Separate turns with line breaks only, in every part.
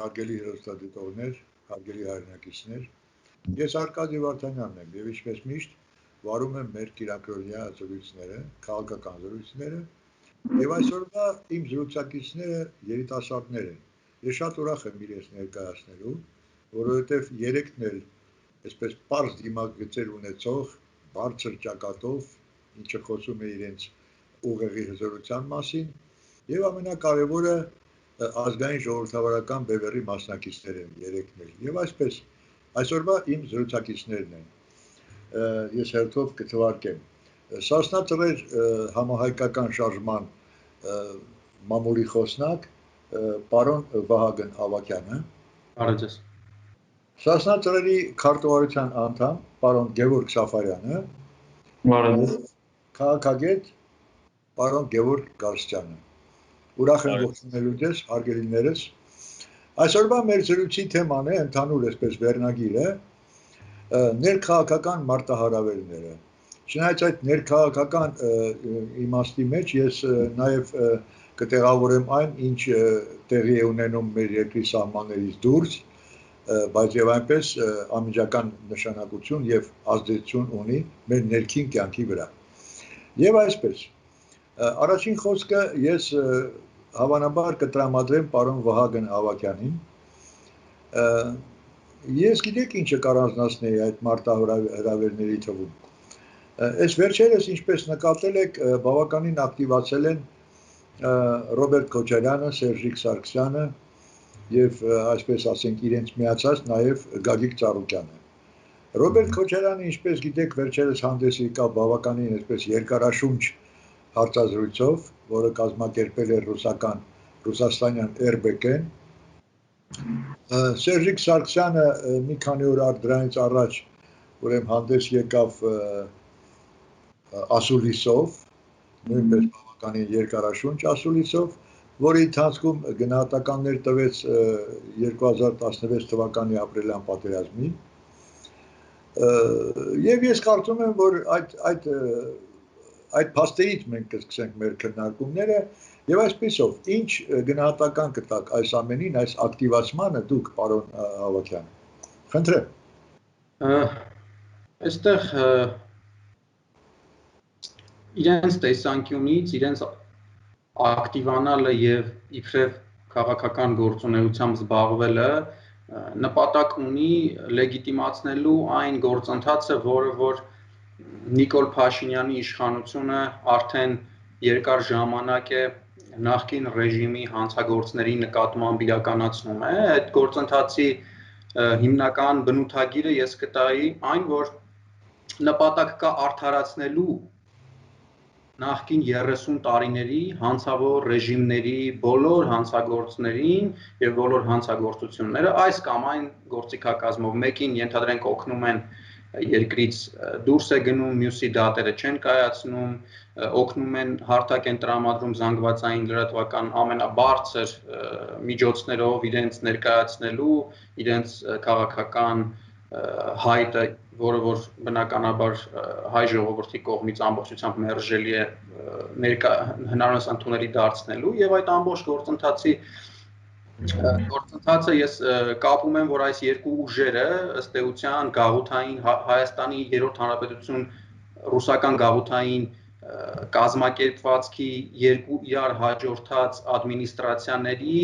հարգելի հեռուստադիտողներ, հարգելի հայրենակիցներ, ես Արկադի Վարդանյանն եմ եւ ինչպես միշտ վարում եմ մեր կիրակրոնյա զրույցները, քաղաքական զրույցները եւ այսօրվա իմ զրուցակիցները երիտասարդներ են։ Ես շատ ուրախ եմ իրենց ներկայացնելու, որովհետեւ երեքն էլ այսպես པարզ դիմագծեր ունեցող, բարձր ճակատով, ինչը խոսում է իրենց ուղեղի հզորության մասին եւ ամենակարևորը ազգային ժողովրդավարական բևեռի մասնակիցներ են երեքն էլ։ Եվ այսպես այսօրվա իմ զրուցակիցներն են։ Ես հերթով կթվարկեմ Սասնա Ծռեր համահայկական շարժման մամուլի խոսնակ պարոն Վահագն Ավագյանը,
Բարև ձեզ։
Սասնա Ծռերի քարտուղարության անդամ պարոն Գևորգ Սաֆարյանը,
Բարև ձեզ։
Քաղաքագետ պարոն Գևորգ Գարստյանը։ Ուրախ եմ ողջունելու ձեզ, հարգելիներս։ Այսօրվա մեր զրույցի թեման է ընդհանուր այսպես վերնագիրը ներքաղաքական մարտահրավերները։ Չնայած այդ ներքաղաքական իմաստի մեջ ես նաև կտեղավորեմ այն, ինչ տեղի է ունենում մեր երկրի սահմաններից դուրս, բայց եւ այնպես անմիջական նշանակություն եւ ազդեցություն ունի մեր ներքին կյանքի վրա։ Եվ այսպես առաջին խոսքը ես հավանաբար կտրամադրեմ պարոն Վահագն Ավագյանին։ Ես գիտեք ինչը կառանձնացնեի այդ մարտահրավերների թվում։ Այս վերջերս ինչպես նկատել եք, բավականին ակտիվացել են Ռոբերտ Քոչարյանը, Սերժիկ Սարգսյանը եւ այսպես ասենք իրենց միացած նաեւ Գագիկ Ծառուկյանը։ Ռոբերտ Քոչարյանը, ինչպես գիտեք, վերջերս հանդես եկավ բավականին այսպես երկարաշունչ հարցազրույցով, որը կազմակերպել է ռուսաստանյան RBK-ն։ Սերժիկ Սարգսյանը մի քանի օր դրանից առաջ ուրեմն հանդես եկավ ասուլիսով, նույնպես բավականին երկարաշունչ ասուլիսով, որի ընթացքում գնահատականներ տվեց 2016 թվականի ապրիլյան պատերազմին։ Եվ ես կարծում եմ, որ այդ փաստերից մենք կսկսենք մեր քննարկումները եւ այսպեսով ինչ գնահատական կտաք այս ամենին, այս ակտիվացմանը դուք պարոն Ավագյան։ Խնդրեմ։
Այստեղ իրենց տեսանկյունից իրենց ակտիվանալը եւ իբրև քաղաքական գործունեությամբ զբաղվելը նպատակ ունի լեգիտիմացնելու այն գործընթացը, որ Նիկոլ Փաշինյանի իշխանությունը արդեն երկար ժամանակ է նախկին ռեժիմի հանցագործների նկատմամբ իրականացնում է։ Այդ գործընթացի հիմնական բնութագիրը ես կտայի այն, որ նպատակ կա արդարացնելու նախկին 30 տարիների հանցավոր ռեժիմների բոլոր հանցագործներին եւ բոլոր հանցագործությունները այս կամ այն գործիքակազմով մեկին ենթադրենք օգնում են երկրից դուրս է գնում, մյուսի դատերը չեն կայացնում, օգնում են հարթակ են տրամադրում զանգվածային լրատվական ամենաբարձր միջոցներով իրենց ներկայացնելու, իրենց քաղաքական հայտը, որը որ բնականաբար հայ ժողովրդի կողմից ամբողջությամբ մերժելի է հնարավորինս ընդունելի դարձնելու եւ այդ ամբողջ գործընթացը ես կապում եմ, որ այս երկու ուժերը ըստ էության գաղութային Հայաստանի 3-րդ հանրապետություն ռուսական գաղութային կազմակերպվածքի երկու իրար հաջորդած ադմինիստրացիաների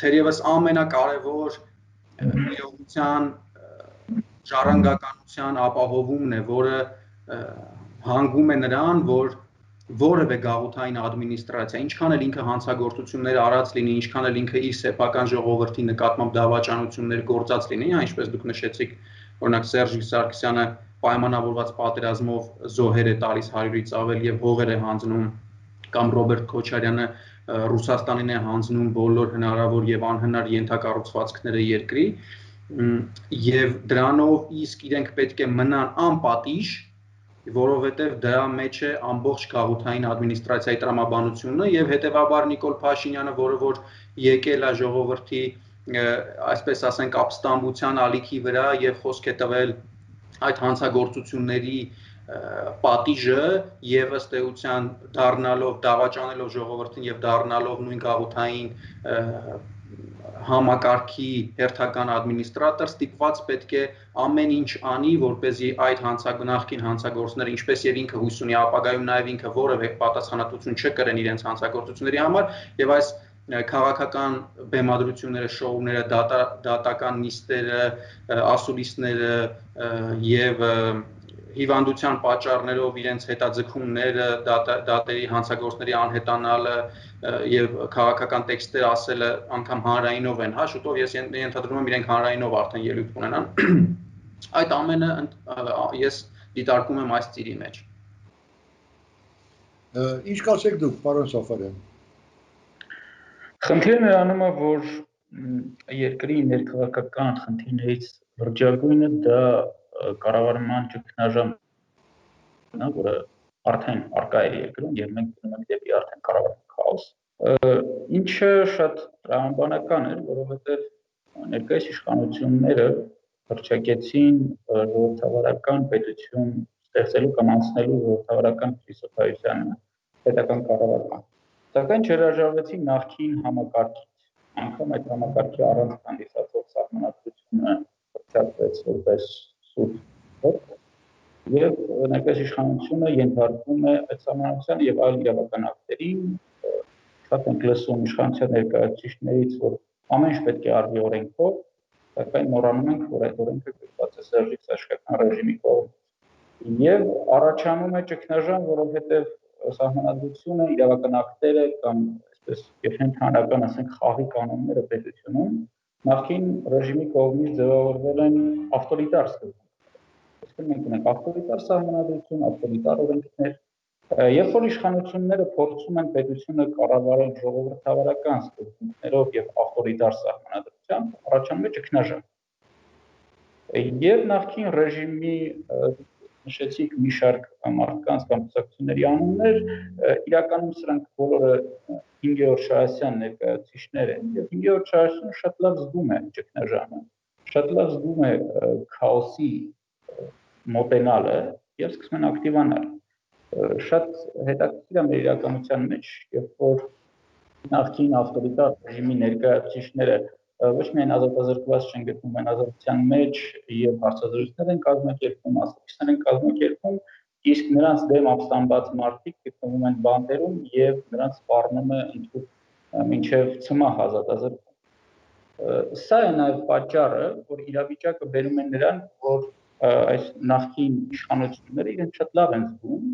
թերևս ամենակարևոր իրողության ժառանգականության ապահովումն է, որը հանգում է նրան, որ որևէ գաղութային ադմինիստրացիա, ինչքան էլ ինքը հանցագործություններ արած լինի, ինչքան էլ ինքը իր սեփական ժողովրդի նկատմամբ դավաճանություններ գործած լինի, ինչպես դուք նշեցիք, օրինակ Սերժիկ Սարգսյանը պայմանավորված պատերազմով զոհեր է տալիս 100-ից ավել եւ հողեր է հանձնում, կամ Ռոբերտ Քոչարյանը Ռուսաստանին է հանձնում բոլոր հնարավոր եւ անհնար ենթակառուցվածքները երկրի, եւ դրանով իսկ իրենք պետք է մնան անպատիժ, որովհետև դրա մեջ է ամբողջ գաղութային ադմինիստրացիայի տրամաբանությունը եւ հետեւաբար Նիկոլ Փաշինյանը, որը որ եկել է ժողովրդի, այսպես ասենք, ապստամբության ալիքի վրա եւ խոսք է տվել այդ հանցագործությունների պատիժը եւ ըստ էության դառնալով դավաճանելով ժողովրդին եւ դառնալով նույն գաղութային համակարգի հերթական ադմինիստրատոր ստիպված պետք է ամեն ինչ անի, որպեսզի այդ նախկին հանցագործները, ինչպես եւ ինքը հույս ունի ապագայում նաեւ ինքը որևէ պատասխանատվություն չկրեն իրենց հանցագործությունների համար, եւ այս քաղաքական բեմադրությունները, շոուները, դատական նիստերը, ասուլիսները եւ հիվանդության պատճառներով իրենց հետաձգումները, դատերի հանցագործների անհետանալը եւ քաղաքական տեքստեր ասելը անգամ հանրայինով են, հա, շուտով ես ենթադրում եմ իրենք հանրայինով արդեն ելույթ կունենան։ Այդ ամենը ես դիտարկում եմ այս ծիրի մեջ։
Ինչ կասեք դուք, պարոն Սաֆարյան։
Խնդիրը նրանում է, որ երկրի ներքաղաքական խնդիրներից լրջագույնը դա կառավարման ճգնաժամն է, որը արդեն արկա է երկրում եւ մենք գնում ենք դեպի արդեն կառավարման քաոս։ Ինչը շատ տրամաբանական էր, որովհետեւ ներկայիս իշխանությունները հռչակեցին ժողովրդավարական պետություն ստեղծելու կամ անցնելու ժողովրդավարական փիլիսոփայությանը պետական կառավարման։ Սակայն չհրաժարվեցին նախկին համակարգից, անգամ այդ համակարգի առանց հանդիսացող սահմանադրությունը հռչակվեց որպես սուտ հոտ, եւ ներկայիս իշխանությունը ենթարկվում է այդ սահմանադրությանը եւ այլ իրավական ակտերին, շատ ենք լսում իշխանության ներկայացուցիչներից, որ ամեն ինչ պետք է արվի օրենքով, սակայն մոռանում ենք, որ այդ օրենքը գրված է Սերժի Սաշկական ռեժիմի կողմից։ Եվ առաջանում է ճգնաժամ, որովհետեւ սահմանադրությունը, իրավական ակտերը կամ այսպես ընդհանրական ասենք խաղի կանոնները պետությունում նախկին ռեժիմի կողմից ձևավորվել են ավտորիտար սկզբունքներով։ Այսինքն մենք ունենք ավտորիտար սահմանադրություն, ավտորիտար օրենքներ, երբ որ իշխանությունները փորձում են պետությունը կառավարել ժողովրդավարական սկզբունքներով եւ ավտորիտար սահմանադրությամբ, առաջանում է ճգնաժամ։ Եվ նախկին ռեժիմի նշեցիք մի շարք մարդկանց կամ կուսակցությունների անուններ, իրականում սրանք բոլորը 5-րդ Շահասյան ներկայացուցիչներ են, եւ 5-րդ Շահասյանը շատ լավ զգում է ճգնաժամը, շատ լավ զգում է քաոսի մոտենալը եւ սկսում են ակտիվանալ։ Շատ հետաքրքիր է մեր իրականության մեջ, երբ որ նախկին ավտորիտար ռեժիմի ներկայացուցիչները ոչ միայն ազատազրկված չեն գտնվում են ազատության մեջ եւ հարցազրույցներ են կազմակերպում, ասուլիսներ են կազմակերպում, իսկ նրանց դեմ ապստամբած մարդիկ գտնվում են բանտերում եւ նրանց սպառնում է ընդհանուր մինչեւ ցմահ ազատազրկում։ Սա է նաեւ պատճառը, որ իրավիճակը բերում է նրան, որ այս նախկին իշխանությունները իրենց շատ լավ են զգում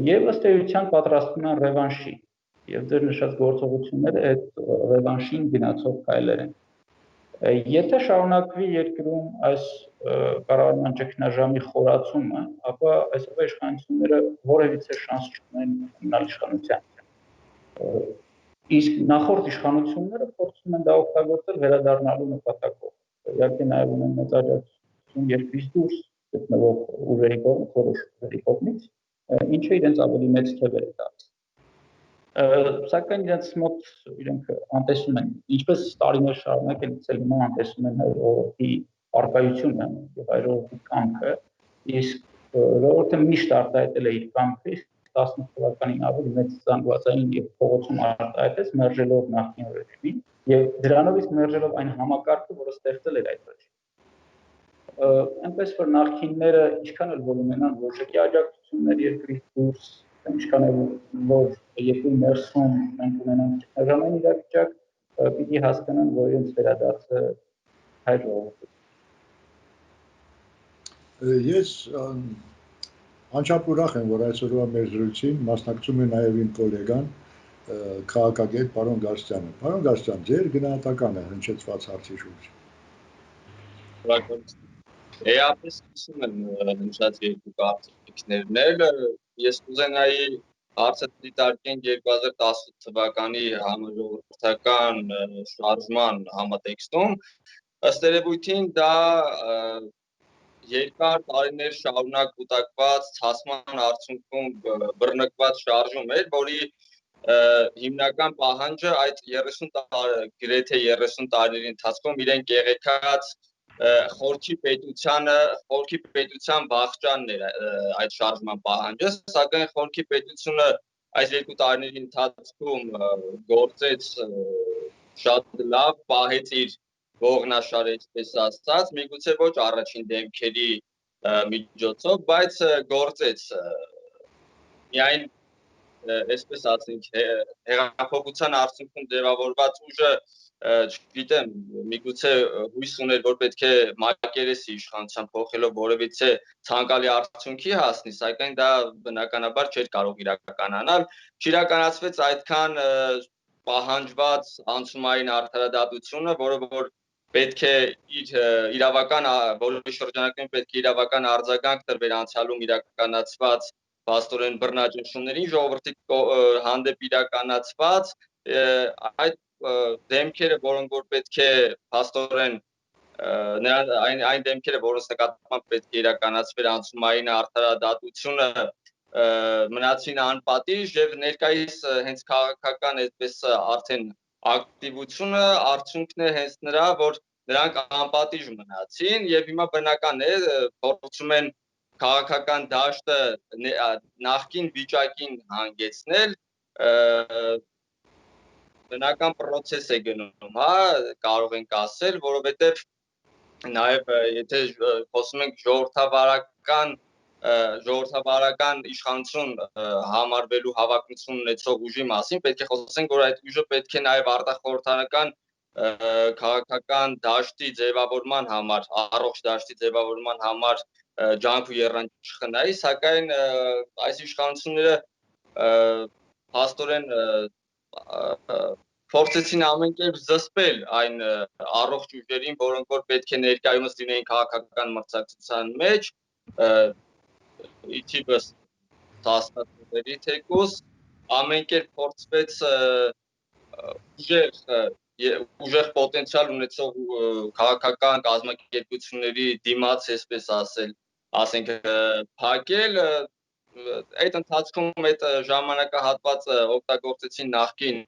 եւ ըստ էության պատրաստվում են ռևանշի։ Եվ դեր նշած գործողությունները այդ ռևանշին գնացող քայլեր են։ Եթե շարունակվի երկրում այս կառավարման ճգնաժամի խորացումը, ապա այսօրվա իշխանությունները որևիցե շանս չունեն մնալ իշխանության։ Իսկ նախորդ իշխանությունները փորձում են դա օգտագործել վերադառնալու նպատակով։ Իհարկե նաև ունեն մեծ աջակցություն երկրից դուրս գտնվող ուժերի կողմից, որոշ ուժերի կողմից, ինչը իրենց ավելի մեծ թևեր է տալիս։ Սակայն իրենց մոտ իրենք անտեսում են, ինչպես տարիներ շարունակ են ցել հիմա անտեսում են ժողովրդի արկայությունը եւ այլ ժողովրդի կամքը, իսկ ժողովուրդը միշտ արտահայտել է իր կամքը, 18 թվականին ավելի մեծ զանգվածային եւ փողոցում արտահայտեց մերժելով նախկին ռեժիմին եւ դրանով իսկ մերժելով այն համակարգը, որը ստեղծել էր այդ ռեժիմը։ Այնպես որ նախկինները ինչքան էլ որ ունենան ոչակի աջակցություններ երկրից դուրս, ինչքան էլ որ երկրի ներսում մենք ունենանք ճգնաժամային իրավիճակ, պիտի հասկանան, որ իրենց վերադարձը հայ ժողովրդի։
Ես անչափ ուրախ եմ, որ այսօրվա մեր զրույցին մասնակցում է նաև իմ գոլեգան քաղաքագետ պարոն Գարստյանը։ Պարոն Գարստյան, ձեր գնահատականը հնչեցված հարցի շուրջ։
Էապես սկսում եմ նշած երկու կարծիքներն էլ, ես կուզենայի հարցը դիտարկենք 2010 թվականի համաժողովրդական շարժման համատեքստում, ըստ երևույթին դա երկար տարիներ շարունակ կուտակված ցասման արդյունքում բռնկված շարժում էր, որի հիմնական պահանջը այդ 30 գրեթե 30 տարիների ընթացքում իրենք եղեկած խորքի պետության վախճանն էր այդ շարժման պահանջը, սակայն խորքի պետությունը այս երկու տարիների ընթացքում գործեց շատ լավ պահեց իր ողնաշարը, այսպես ասած, միգուցե ոչ առաջին դեմքերի միջոցով, բայց գործեց միայն այսպես ասենք հեղափոխության արդյունքում ձևավորված ուժը չգիտեմ, միգուցե հույս ուներ, որ պետք է մակերեսի իշխանության փոխելով որևիցե ցանկալի արդյունքի հասնի, սակայն դա բնականաբար չէր կարող իրականանալ, չիրականացվեց այդքան պահանջված անցումային արդարադատությունը, որը որ պետք է իր իրավական բոլորի շրջանակներում պետք է իրավական արձագանք տրվեր անցյալում իրականացված փաստորեն բռնաճնշումներին ժողովրդի հանդեպ իրականացված այդ դեմքերը, որոնք որ պետք է փաստորեն այն դեմքերը, որոնց նկատմամբ պետք է իրականացվեր անցումային արդարադատությունը մնացին անպատիժ եւ ներկայիս հենց քաղաքական այդպես արդեն ակտիվությունը արդյունքն է հենց նրա, որ նրանք անպատիժ մնացին եւ հիմա բնական է փորձում են քաղաքական դաշտը նախկին վիճակին հանգեցնել բնական process է գնում, հա, կարող ենք ասել, որովհետեւ նաեւ եթե խոսում ենք ժողովրդավարական իշխանություն համարվելու հավակնություն ունեցող ուժի մասին, պետք է խոսենք, որ այդ ուժը պետք է նաեւ արտախորհրդանական քաղաքական դաշտի ձևավորման համար, առողջ դաշտի ձևավորման համար ջանք ու եռանջ չխնայի, սակայն այս իշխանությունները փաստորեն փորձեցին ամեն կերպ զսպել այն առողջ ուժերին, որոնք որ պետք է ներկայումս լինեին քաղաքական մրցակցության մեջ, իթիպս տասնատների թեկուս ամեն կերպ փորձվեց ուժեղ պոտենցիալ ունեցող քաղաքական կազմակերպությունների դիմաց, այսպես ասենք, փակել այդ ընթացքում այդ ժամանակահատվածը օգտագործեցին նախկին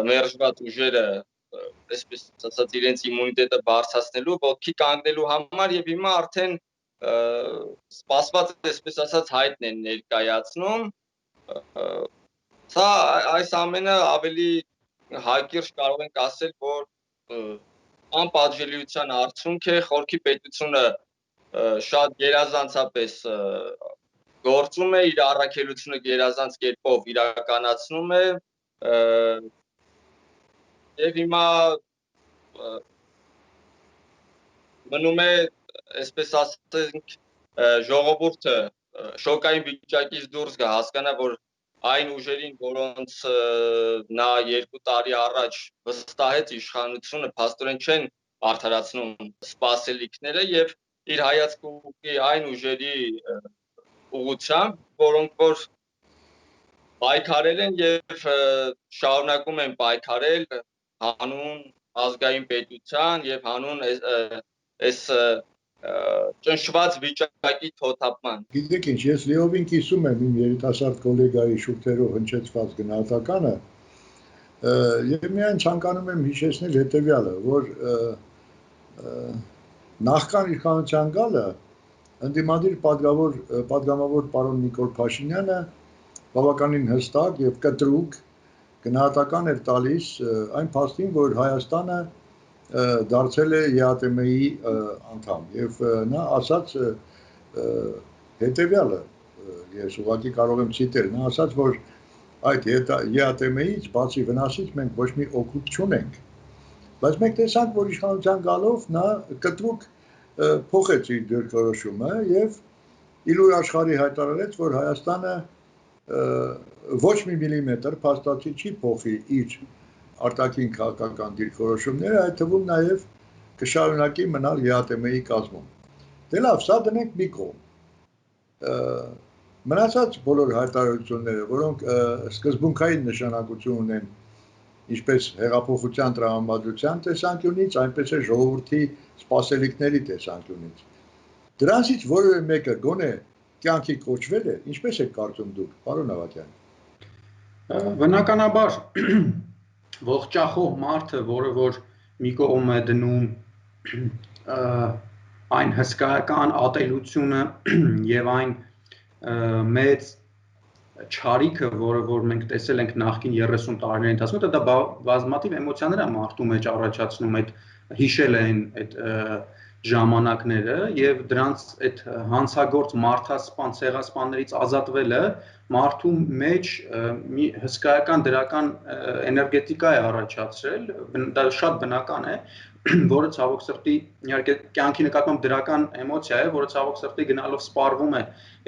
մերժված ուժերը, այսպես ասած, իրենց իմունիտետը բարձրացնելու, ոտքի կանգնելու համար եւ հիմա արդեն սպասված, այսպես ասած, հայտն են ներկայացնում։ Սա այս ամենը ավելի հակիրճ կարող ենք ասել, որ անպատժելիության արդյունք է, խորքի պետությունը շատ գերազանցապես գործում է, իր առաքելությունը գերազանց կերպով իրականացնում է եւ հիմա մնում է, այսպես ասենք, ժողովուրդը շոկային վիճակից դուրս գա, հասկանա, որ այն ուժերին, որոնց նա 2 տարի առաջ վստահեց իշխանությունը, փաստորեն չեն արդարացնում սպասելիքները եւ իր հայացքը ուղղի այն ուժերի ուղղությամբ, որոնք որ պայքարել են եւ շարունակում են պայքարել հանուն ազգային պետության եւ հանուն այս ճնշված վիճակի թոթափման։
Գիտեք ինչ, ես լիովին կիսում եմ իմ երիտասարդ գոլեգայի շուրթերով հնչեցված գնահատականը եւ միայն ցանկանում եմ հիշեցնել հետեւյալը, որ նախքան իշխանության գալը ընդդիմադիր պատգամավոր պարոն Նիկոլ Փաշինյանը բավականին հստակ եւ կտրուկ գնահատական էր տալիս այն փաստին, որ Հայաստանը դարձել է ԵԱՏՄ-ի անդամ եւ նա ասաց հետեւյալը, ես ուղղակի կարող եմ ցիտել, նա ասաց, որ այդ ԵԱՏՄ-ից բացի վնասից մենք ոչ մի օգուտ չունենք, բայց մենք տեսանք, որ իշխանության գալով նա կտրուկ փոխեց իր դիրքորոշումը եւ իլուր աշխարհի հայտարարեց, որ Հայաստանը ոչ մի միլիմետր փաստացի չի փոխի իր արտաքին քաղաքական դիրքորոշումները, այդ թվում նաև կշարունակի մնալ ԵԱՏՄ-ի կազմում։ Դե լավ, սա դնենք մի կողմ։ Մնացած բոլոր հայտարարությունները, որոնք սկզբունքային նշանակություն ունեն ինչպես հեղափոխության տրամադրության տեսանկյունից, այնպես էլ ժողովրդի սպասելիքների տեսանկյունից։ Դրանցից որևէ մեկը գոնե կյանքի կոչվել է, ինչպես եք կարծում դուք, պարոն Ավագյան։
Բնականաբար ողջախոհ մարդը, որը որ մի կողմ է դնում այն հսկայական ատելությունը եւ այն մեծ չարիքը, որ մենք տեսել ենք նախկին 30 տարիների ընթացքում, դա բազմաթիվ էմոցիաներ է մարդու մեջ առաջացնում, այդ հիշել են այդ ժամանակները եւ դրանց այդ հանցագործ մարդասպան ցեղասպաններից ազատվելը մարդու մեջ մի հսկայական դրական էներգետիկա է առաջացրել, դա շատ բնական է, որը ցավոք սրտի իհարկե կյանքի նկատմամբ դրական էմոցիա է, որը ցավոք սրտի գնալով սպառվում է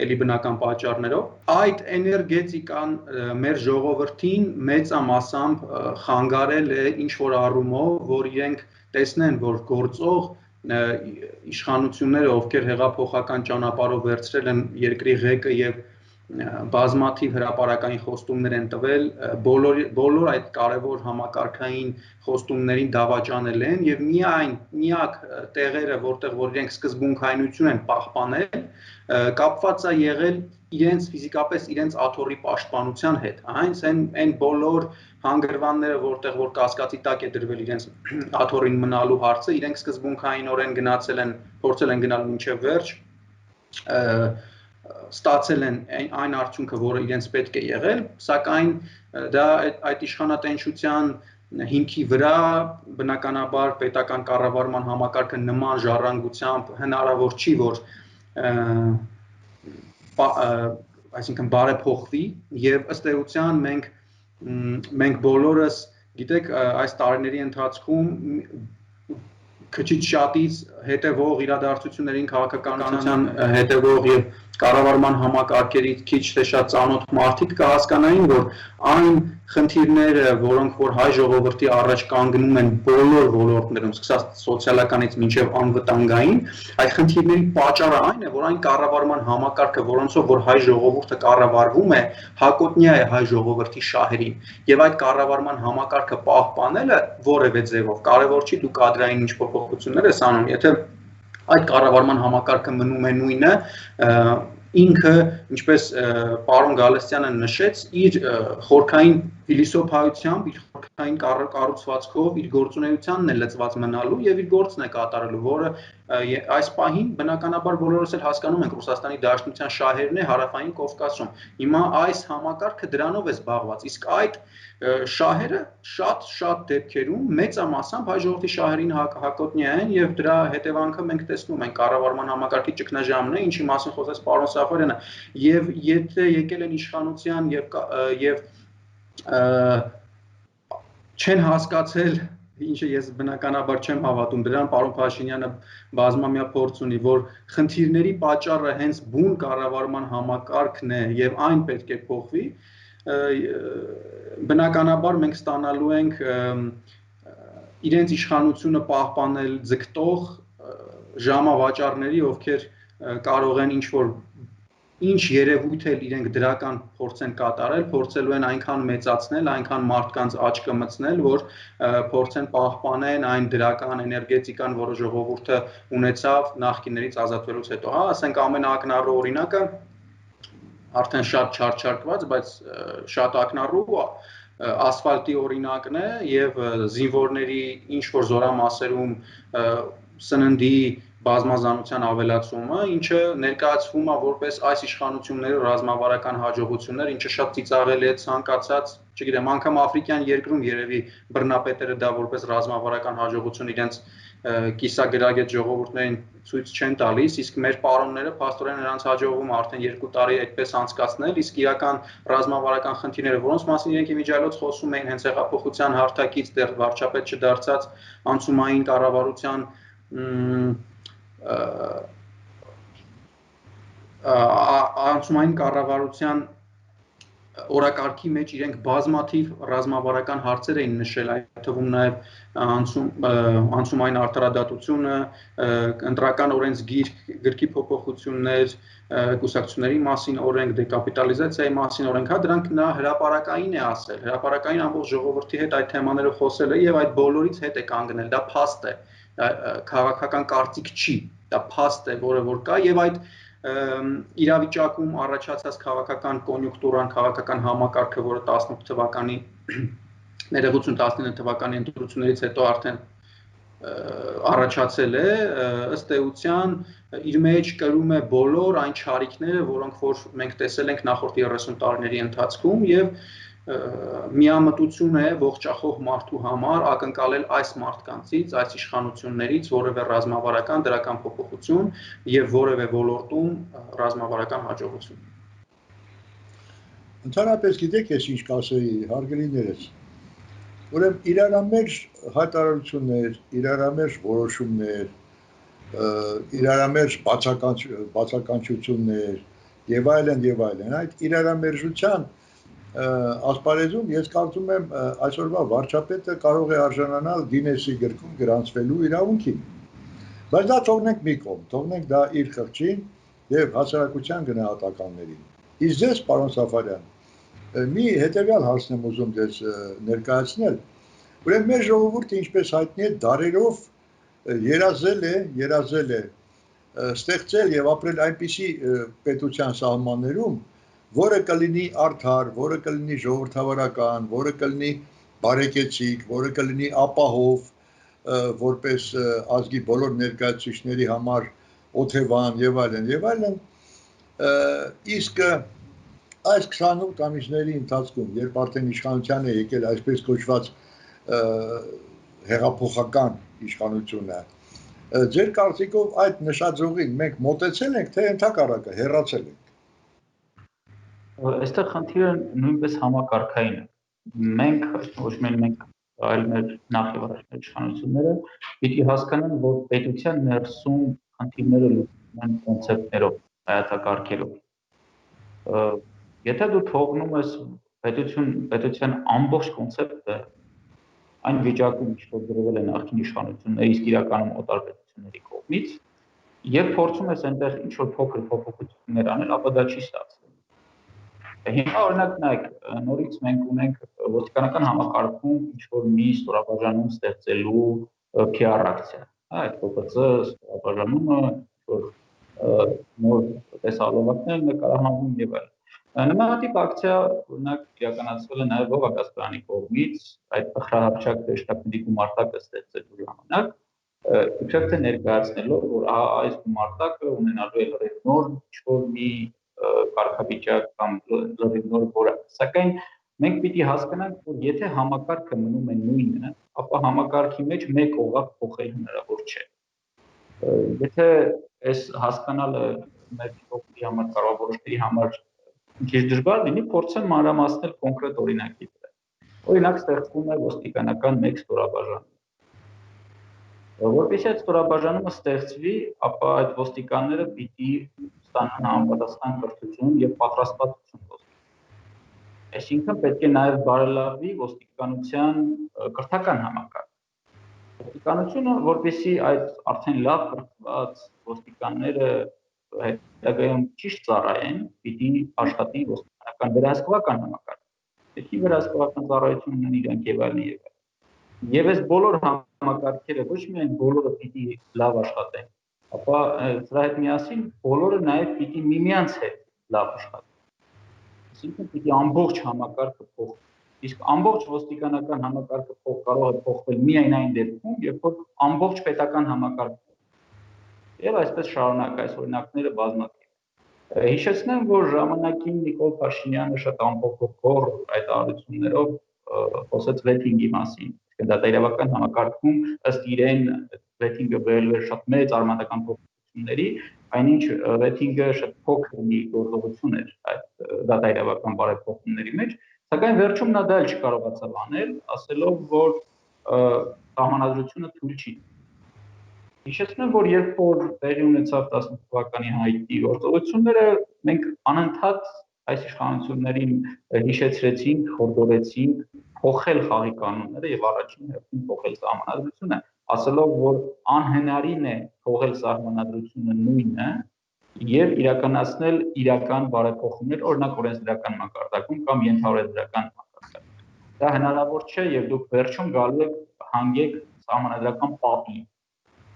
էլի բնական պատճառներով։ Այդ էներգետիկան մեր ժողովրդին մեծամասամբ խանգարել է ինչ որ առումով, որ իրենք տեսնեն, որ գործող իշխանությունները, ովքեր հեղափոխական ճանապարհով վերցրել են երկրի ղեկը եւ բազմաթիվ հրապարակային խոստումներ են տվել, բոլոր այդ կարևոր համակարգային խոստումներին դավաճանել են եւ միակ տեղերը, որտեղ որ իրենք սկզբունքայնություն են պահպանել, կապված է եղել իրենց ֆիզիկապես իրենց աթոռի պաշտպանության հետ։ Այն բոլոր հանգրվանները, որտեղ որ կասկածի տակ է դրվել իրենց աթոռին մնալու հարցը, իրենք սկզբունքայինորեն փորձել են գնալ մինչև վերջ, ստացել են այն արդյունքը, որը իրենց պետք է եղել, սակայն դա այդ իշխանատենչության հիմքի վրա բնականաբար պետական կառավարման համակարգը նման ժառանգությամբ հնարավոր չի, որ այսինքն բարեփոխվի եւ ըստ էության մենք բոլորս գիտեք այս տարիների ընթացքում քիչ շատից հետևող իրադարձություններին քաղաքականության հետևող եւ կառավարման համակարգերից քիչ թե շատ ծանոթ մարդիկ կհասկանային, որ այն խնդիրները, որոնք որ հայ ժողովրդի առաջ կանգնում են բոլոր ոլորտներում, սկսած սոցիալականից մինչև անվտանգային, այդ խնդիրների պատճառը այն է, որ այն կառավարման համակարգը, որոնցով որ հայ ժողովուրդը կառավարվում է, հակոտնյա է հայ ժողովրդի շահերին, եւ այդ կառավարման համակարգը պահպանելը որևէ ձևով կարեւոր չի, դու կադրային ինչ փոփոխություններ ես անում, եթե այդ կառավարման համակարգը մնում է նույնը, ինքը, ինչպես պարոն Գալստյանը նշեց, իր խորքային փիլիսոփայությամբ, իր խորքային կառուցվածքով, իր գործունեությանն է լծված մնալու եւ իր գործն է կատարելու, որը այս պահին բնականաբար բոլորս էլ հասկանում ենք Ռուսաստանի Դաշնության շահերն է հարավային Կովկասում։ Հիմա այս համակարգը դրանով է զբաղված, իսկ այդ շահերը շատ դեպքերում մեծամասամբ հայ ժողովրդի շահերին հակոտնյա են եւ դրա հետևանքը մենք տեսնում ենք կառավարման համակարգի ճգնաժամն է, ինչի մասին խոսեց պարոն Սաֆարյանը, եւ եթե եկել են իշխանության եւ չեն հասկացել, ինչը ես բնականաբար չեմ հավատում դրան, պարոն Փաշինյանը բազմամյա փորձ ունի, որ խնդիրների պատճառը հենց բուն կառավարման համակարգն է եւ այն պետք է փոխվի, բնականաբար մենք ստանալու ենք իրենց իշխանությունը պահպանել ձգտող ժամավաճառների, ովքեր կարող են ինչ երևույթ էլ իրենք դրական փորձեն կատարել, փորձելու են այնքան մեծացնել, այնքան մարդկանց աչքը մտցնել, որ փորձեն պահպանեն այն դրական էներգետիկան, որը ժողովուրդը ունեցավ նախկիններից ազատվելուց հետո, ասենք ամենաակնառու օրինակը արդեն շատ չարչարկված, բայց շատ ակնառու ասֆալտի օրինակն է եւ զինվորների ինչ որ զորամասերում սննդի բազմազանության ավելացումը, ինչը ներկայացվում է որպես այս իշխանությունների ռազմավարական հաջողություններ, ինչը շատ ծիծաղելի է ցանկացած, չգիտեմ, անգամ աֆրիկյան երկրում երևի բռնապետերը դա որպես ռազմավարական հաջողություն իրենց կիսագրագետ ժողովուրդներին ցույց չեն տալիս, իսկ մեր պարոնները փաստորեն նրանց հաջողվում արդեն 2 տարի այդպես անցկացնել, իսկ իրական ռազմավարական խնդիրները, որոնց մասին իրենք իմիջիայլոց խոսում էին հենց հեղափոխության հարթակից դեռ վարչապետ չդարձած անցումային կառավարության անցումային կառավարության օրակարգի մեջ իրենք բազմաթիվ ռազմավարական հարցեր էին նշել, այդ թվում նաև անցումային արդարադատությունը, ընտրական օրենսգրքի փոփոխություններ, կուսակցությունների մասին օրենք, դեկապիտալիզացիայի մասին օրենք, դրանք նա հրապարակային է ասել, հրապարակային ամբողջ ժողովրդի հետ այդ թեմաները խոսել է եւ այդ բոլորից հետ է կանգնել, դա փաստ է, քաղաքական կարծիք չի, դա փաստ է, որը որ կա եւ այդ իրավիճակում առաջացած քաղաքական կոնյունկտուրան, քաղաքական համակարգը, որը 18 թվականի ներողություն 19 թվականի ընտրություններից հետո արդեն առաջացել է ըստ էության իր մեջ կրում է բոլոր այն չարիքները, որոնք որ մենք տեսել ենք նախորդ 30 տարիների ընթացքում եւ միամտություն է ողջախոհ մարդու համար ակնկալել այս մարդկանցից, այս իշխանություններից որևէ ռազմավարական դրական փոփոխություն եւ որևէ ոլորտում ռազմավարական հաջողություն։
Ընդհանրապես գիտեք ես ինչ կասեի, հարգելիներս, ուրեմն իրարամերժ հայտարարություններ, իրարամերժ որոշումներ, իրարամերժ բացականչություններ եւ այլն, այդ իրարամերժության ասպարեզում ես կարծում եմ այսօրվա վարչապետը կարող է արժանանալ Գինեսի գրքում գրանցվելու իրավունքին։ Բայց դա թողնենք մի կողմ, թողնենք դա իր խղճին եւ հասարակության գնահատականներին։ Իսկ ձեզ, պարոն Սաֆարյան, մի հետեւյալ հարցն եմ ուզում ձեզ ներկայացնել։ Ուրեմն մեր ժողովուրդը ինչպես հայտնի է դարերով երազել է ստեղծել եւ ապրել այնպիսի պետության սահմաններում, որը կլինի արդար, որը կլինի ժողովրդավարական, որը կլինի բարեկեցիկ, որը կլինի ապահով, որպես ազգի բոլոր ներկայացուցիչների համար օթևան եւ այլն, իսկ այս 28 ամիսների ընթացքում, երբ արդեն իշխանության է եկել այսպես կոչված հեղափոխական իշխանությունը, ձեր կարծիքով այդ նշաձողին մենք մոտեցել ենք, թե ընդհակառակը հեռացել ենք։
Այստեղ խնդիրը նույնպես համակարգային է։ Մենք, ոչ միայն մենք, այլ մեր նախ եւ առաջ իշխանությունները պիտի հասկանան, որ պետության ներսում խնդիրները լուծվում են կոնցեպտներով, հայեցակարգերով։ Եթե դու թողնում ես պետության ամբողջ կոնցեպտը այն վիճակում, ինչ-որ գրվել է նախկին իշխանությունների, իսկ իրականում օտար պետությունների կողմից, եւ փորձում ես այնտեղ ինչ-որ փոքր փոփոխություններ անել, ապա դա չի ստացվում։ Հիմա օրինակ նայեք, նորից մենք ունենք ոստիկանական համակարգում ինչ-որ մի ստորաբաժանում ստեղծելու PR ակցիա, այդ ՕՊՑ ստորաբաժանումը, որ նոր տեսահոլովակներ նկարահանվում եւ այլն։ Նմանատիպ ակցիա օրինակ իրականացվել է նաեւ Ղովակասպյանի կողմից այդ տխրահարճակ հեշտակների գումարտակը ստեղծելու ժամանակ, իբրև թե ներկայացնելով, որ այս գումարտակը ունենալու է լրիվ նոր ինչ-որ մի կարգավիճակ կամ լրիվ նոր որակ։ Սակայն մենք պիտի հասկանանք, որ եթե համակարգը մնում է նույնը, ապա համակարգի մեջ մեկ օղակ փոխել հնարավոր չէ։ Եթե այս հասկանալը մեր ժողովրդի համար, կառավարողների համար քիչ դժվար լինի, փորձեմ մանրամասնել կոնկրետ օրինակի վրա։ Օրինակ ստեղծվում է ոստիկանական մեկ ստորաբաժանում։ Որպեսզի այդ ստորաբաժանումը ստեղծվի, ապա այդ ոստիկանները պիտի ստանան համապատասխան կրթություն եւ պատրաստվածություն ոստիկանության։ Այսինքն պետք է նաեւ բարելավի ոստիկանության կրթական համակարգը։ Ոստիկանությունը, որպեսզի այդ արդեն լավ կրթված ոստիկանները հետագայում ճիշտ ծառայեն, պիտի աշխատի ոստիկանական վերահսկողական համակարգը։ Պետք է վերահսկողական ծառայություն ունեն իրենք եւ այլն եւ այլն։ Եվ այս բոլոր համակարգերը ոչ միայն բոլորը պիտի լավ աշխատեն, ապա սրա հետ միասին բոլորը նաեւ պիտի միմյանց հետ լավ աշխատեն։ Այսինքն պիտի ամբողջ համակարգը փոխվի։ Իսկ ամբողջ ոստիկանական համակարգը կարող է փոխվել միայն այն դեպքում, երբ որ ամբողջ պետական համակարգը եւ այսպես շարունակ այս օրինակները բազմաթիվ։ Հիշեցնեմ, որ ժամանակին Նիկոլ Փաշինյանը շատ ամփոփող հայտարարություններով խոսեց վեթինգի մասին։ Դատայրավական համակարգում ըստ իրեն վեթինգը բերել էր շատ մեծ արմատական փոփոխությունների, այնինչ վեթինգը շատ փոքր մի գործողություն էր այդ դատայրավական բարեփոխումների մեջ, սակայն վերջում նա դա էլ չկարողացավ անել, ասելով, որ սահմանադրությունը թույլ չի։ Հիշեցնեմ, որ երբ որ տեղի ունեցավ 18 թվականի հայտի գործողությունները, մենք անընդհատ այս իշխանություններին հիշեցրեցինք, խորհուրդեցինք փոխել խաղի կանոնները եւ առաջին հերթին փոխել սահմանադրությունը, ասելով, որ անհնարին է թողել սահմանադրությունը նույնը եւ իրականացնել իրական բարեփոխումներ, օրինակ օրենսդրական մակարդակում կամ ենթաօրենսդրական մակարդակում։ Դա հնարավոր չէ եւ դուք վերջում գալու եք հանգեք սահմանադրական պատի։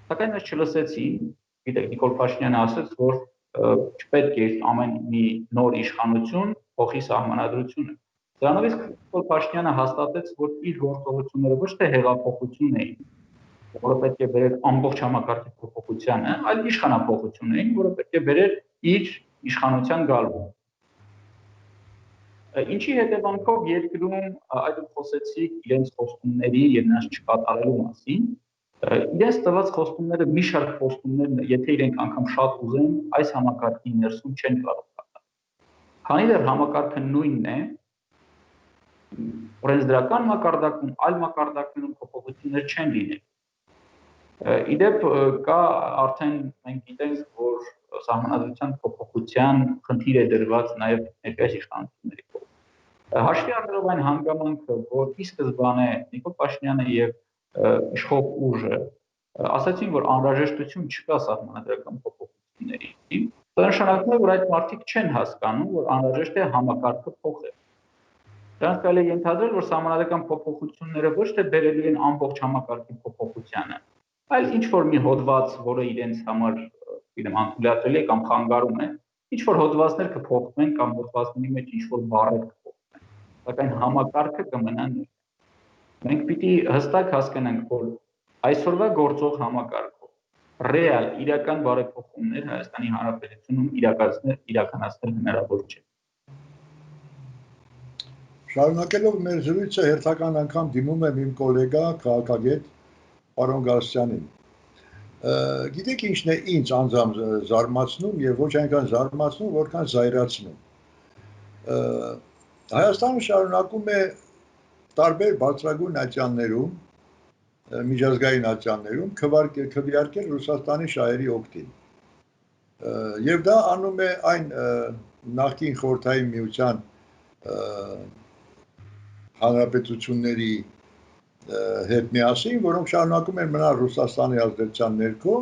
Սակայն ես չլսեցին, գիտեք, Նիկոլ Փաշինյանը ասաց, որ չպետք է ամեն մի նոր իշխանություն փոխի սահմանադրությունը։ Դրանով իսկ Նիկոլ Փաշինյանը հաստատեց, որ իր գործողությունները ոչ թե հեղափոխություն էին, որը պետք է բերեր ամբողջ համակարգի փոփոխությանը, այլ իշխանափոխություններին, որը պետք է բերեր իր իշխանության գալուն։ Ինչի հետևանքով երկրում այդ խոսեցիք իրենց խոստումների եւ նրանց չկատարելու մասին, իրենց տված խոստումները մի շարք խոստումներ, եթե իրենք անգամ շատ ուզեն, այս համակարգի ներսում չեն կարող կատարել։ Քանի դեռ համակարգը նույնն է, օրենսդրական մակարդակում, այլ մակարդակներում փոփոխություններ չեն լինել։ Իդեպ կա արդեն մենք գիտենք, որ սահմանադրության փոփոխության խնդիր է դրված նաև ներկայիս իշխանությունների կողմից։ Հաշվի առնելով այն հանգամանքը, որ ի սկզբանե Նիկոլ Փաշինյանը եւ իշխող ուժը ասացին, որ անհրաժեշտություն չկա սահմանադրական փոփոխությունների, դա նշանակում է, որ այդ մարդիկ չեն հասկանում, որ անհրաժեշտ է համակարգը փոխել։ Դրանց կարելի է ենթադրել, որ սահմանադրական փոփոխությունները ոչ թե բերելու են ամբողջ համակարգի փոփոխությանը, այլ ինչ որ մի հոդված, որը իրենց համար անթույլատրելի է կամ խանգարում է, ինչ որ հոդվածներ կփոխվեն կամ հոդվածների մեջ ինչ որ բառեր կփոխվեն, սակայն համակարգը կմնա նույնը։ Մենք պիտի հստակ հասկանանք, որ այսօրվա գործող համակարգով ռեալ իրական բարեփոխումներ Հայաստանի Հանրապետությունում իրականացնել հնարավոր չէ։
Շարունակելով մեր զրույցը հերթական անգամ դիմում եմ իմ գոլեգա քաղաքագետ պարոն Գալստյանին։ Գիտեք ինչն է ինձ անձամբ զարմացնում եւ ոչ այնքան զարմացնում, որքան զայրացնում։ Հայաստանը շարունակում է տարբեր բարձրագույն ատյաններում, միջազգային ատյաններում քվեարկել Ռուսաստանի շահերի օգտին։ Եվ դա անում է այն նախկին խորհրդային միության հանրապետությունների հետ միասին, որոնք շարունակում են մնալ Ռուսաստանի ազդեցության ներքո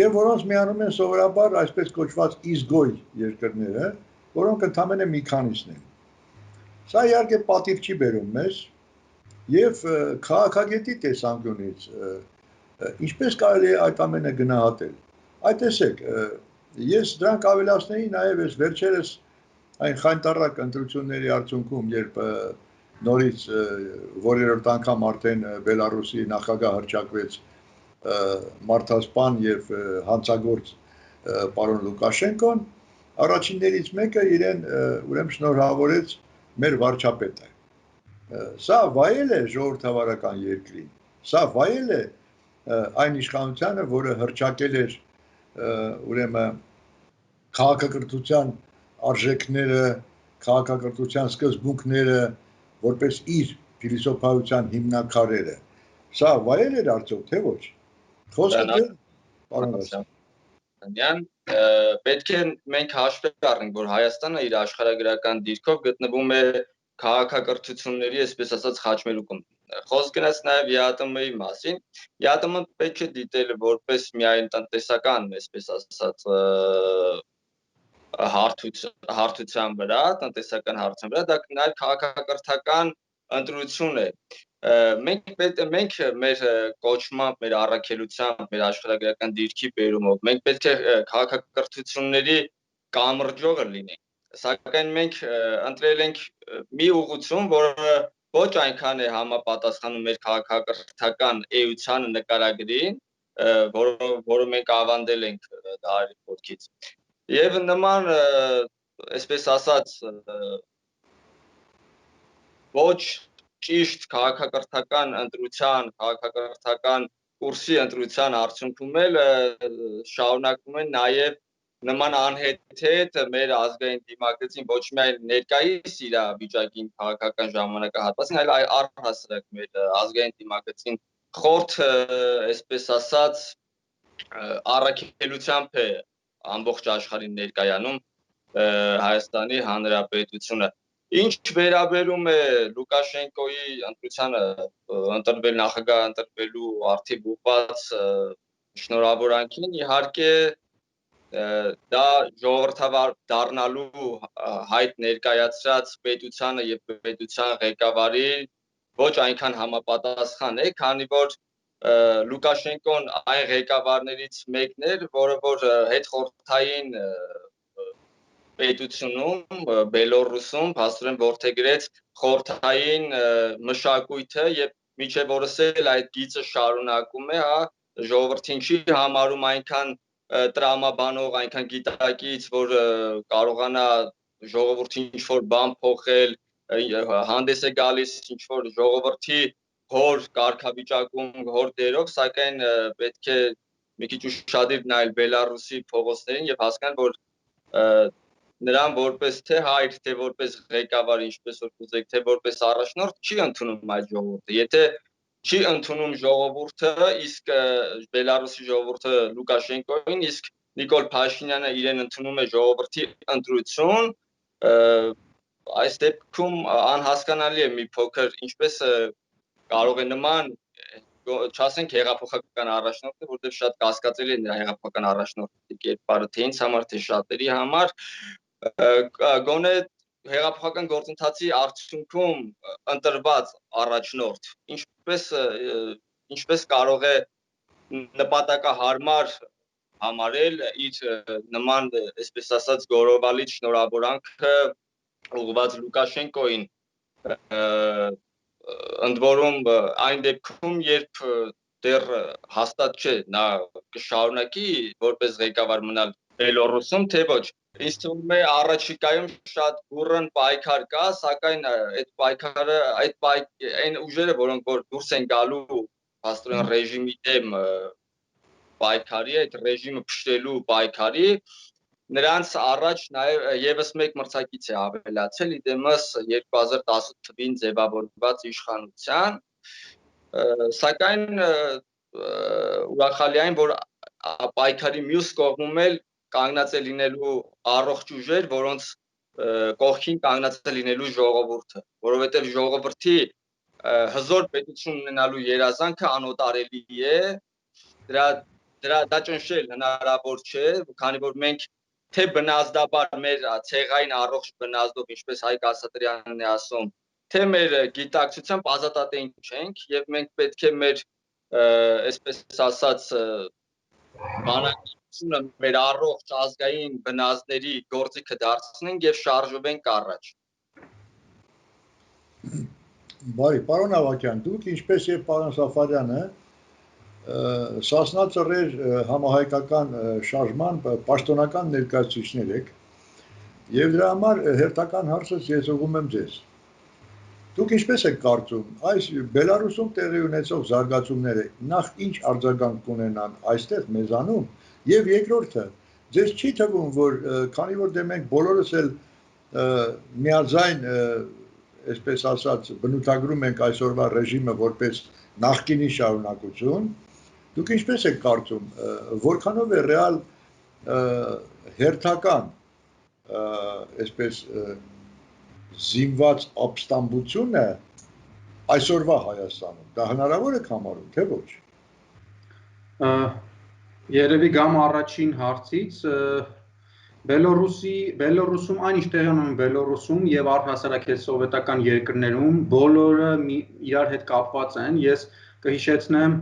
եւ որոնց միանում են սովորաբար այսպես կոչված իզգոյ երկրները, որոնք ընդամենը մի քանիսն են։ Սա իհարկե պատիվ չի բերում մեզ եւ քաղաքագետի տեսանկյունից ինչպես կարելի է այդ ամենը գնահատել։ Այդ տեսեք, ես դրանք ավելացնեի նաեւ այս վերջերս այն խայտարակ ընտրությունների արդյունքում, երբ նորից որերորդ անգամ արդեն Բելարուսի նախագահ հռչակվեց մարդասպան եւ հանցագործ պարոն Լուկաշենկոն, առաջիններից մեկը իրեն ուրեմն շնորհավորեց մեր վարչապետը։ Սա վայել է ժողովրդավարական երկրին, սա վայել է այն իշխանությանը, որը հռչակել էր ուրեմն քաղաքակրթության արժեքները, քաղաքակրթության սկզբունքները, որպես իր փիլիսոփայության հիմնաքարերը։ Սա վայել էր արդյոք, թե ոչ։ Խոսքը թե պարոն
Գալստյան, պետք է մենք հաշվի առնենք, որ Հայաստանը իր աշխարհագրական դիրքով գտնվում է քաղաքակրթությունների, այսպես ասած, խաչմերուկում։ Խոսք գնաց նաև ԵԱՏՄ-ի մասին։ ԵԱՏՄ-ը պետք է դիտել որպես միայն տնտեսական, այսպես ասած, հարթության վրա, տնտեսական հարթության վրա, դա նաև քաղաքակրթական ընտրություն է։ Մենք մեր կոչմամբ, մեր առաքելությամբ, մեր աշխարհագրական դիրքի բերումով, մենք պետք է քաղաքակրթությունների կամրջողը լինենք։ Սակայն մենք ընտրել ենք մի ուղղություն, որը ոչ այնքան է համապատասխանում մեր քաղաքակրթական էությանը նկարագրին, որը մենք ավանդել ենք դարերի կողքից։ Եվ նման, այսպես ասած, ոչ ճիշտ քաղաքակրթական ընտրության, քաղաքակրթական կուրսի ընտրության արդյունքում էլ շարունակվում են նաև նման անհեթեթ մեր ազգային դիմակցին ոչ միայն ներկայիս իրավիճակին քաղաքական ժամանակահատվածին, այլ առհասարակ մեր ազգային դիմակցին խորթ, այսպես ասած, առաքելությամբ է ամբողջ աշխարհին ներկայանում Հայաստանի Հանրապետությունը։ Ինչ վերաբերում է Լուկաշենկոյի ընտրությանը, նախագահ ընտրվելու արդիվ ուղղված շնորհավորանքին, իհարկե դա ժողովրդավար դառնալու հայտ ներկայացրած պետությանը եւ պետության ղեկավարի ոչ այնքան համապատասխան է, քանի որ Լուկաշենկոն այն ղեկավարներից մեկն էր, որը որ հետխորհրդային պետությունում, Բելոռուսում, փաստորեն որդեգրեց խորհրդային մշակույթը եւ միջև օրս էլ այդ գիծը շարունակում է, հա, ժողովրդին չի համարում այնքան տրամաբանող, այնքան գիտակից, որ կարողանա ժողովրդին ինչ-որ բան փոխել, հանդես է գալիս ինչ-որ ժողովրդի հոր կարգավիճակում, հոր դերով, սակայն պետք է մի քիչ ուշադիր նայել Բելարուսի փողոցներին եւ հասկանալ, որ նրան որպես թե հայր, թե որպես ղեկավար, ինչպես որ կուզեք, թե որպես առաջնորդ չի ընդունում այդ ժողովուրդը։ Եթե չի ընդունում ժողովուրդը, իսկ Բելարուսի ժողովուրդը Լուկաշենկոին, իսկ Նիկոլ Փաշինյանը իրեն ընդունում է ժողովրդի ընտրություն, այս դեպքում անհասկանալի է մի փոքր ինչպես կարող է նման չասենք հեղափոխական առաջնորդը, որտեղ շատ կասկածելի է նրա հեղափոխական առաջնորդի կերպարը, թե ինձ համար, թե շատերի համար, գոնե հեղափոխական գործընթացի արդյունքում ընտրված առաջնորդ, ինչպես կարող է նպատակահարմար համարել իր նման, այսպես ասած, գորովալից շնորհավորանքը ուղղված Լուկաշենկոին, ընդ որում այն դեպքում, երբ դեռ հաստատ չէ, նա կշարունակի որպես ղեկավար մնալ Բելոռուսում, թե ոչ։ Ինձ թվում է առաջիկայում շատ բուռն պայքար կա, սակայն այն ուժերը, որոնք որ դուրս են գալու փաստորեն ռեժիմի դեմ պայքարի, այդ ռեժիմը փշրելու պայքարի, նրանց առաջ նաև եւս մեկ մրցակից է ավելացել իդեմս 2010 թվին ձևավորված իշխանության, սակայն ուրախալի այն, որ պայքարի մյուս կողմում էլ կանգնած է լինելու առողջ ուժեր, որոնց կողքին կանգնած է լինելու ժողովուրդը, որովհետև ժողովրդի հզոր պետություն ունենալու երազանքը անօտարելի է, դա ճնշել հնարավոր չէ, քանի որ մենք թե բնազդաբար մեր ցեղային առողջ բնազդով, ինչպես Հայկ Ասատրյանն է ասում, թե մեր գիտակցությամբ ազատատենչ չենք եւ մենք պետք է մեր այսպես ասած բանակցությունը մեր առողջ ազգային բնազդների գործիքը դարձնենք եւ շարժվենք առաջ։
Բարի, պարոն Ավագյան, դուք ինչպես եւ պարոն Սաֆարյանը Սասնա ծռեր համահայկական շարժման պաշտոնական ներկայացուցիչներ եք եւ դրա համար հերթական հարցս ես ուղղում եմ ձեզ։ Դուք ինչպես եք կարծում, այս Բելարուսում տեղի ունեցող զարգացումները նախ ինչ արձագանք կունենան այստեղ մեզանում եւ երկրորդը, ձեզ չի թվում, որ քանի որ դե մենք բոլորս էլ միաձայն այսպես ասած բնութագրում ենք այսօրվա ռեժիմը որպես նախկինի շարունակություն, դուք ինչպես եք կարծում, որքանով է ռեալ հերթական այսպես զինված ապստամբությունը այսօրվա Հայաստանում, դա հնարավոր եք համարում, թե ոչ։
Երևի գամ առաջին հարցից Բելոռուսում այնիշ տեղի ունենում Բելոռուսում եւ առհասարակ էլ սովետական երկրներում բոլորը իրար հետ կապված են, ես կհիշեցնեմ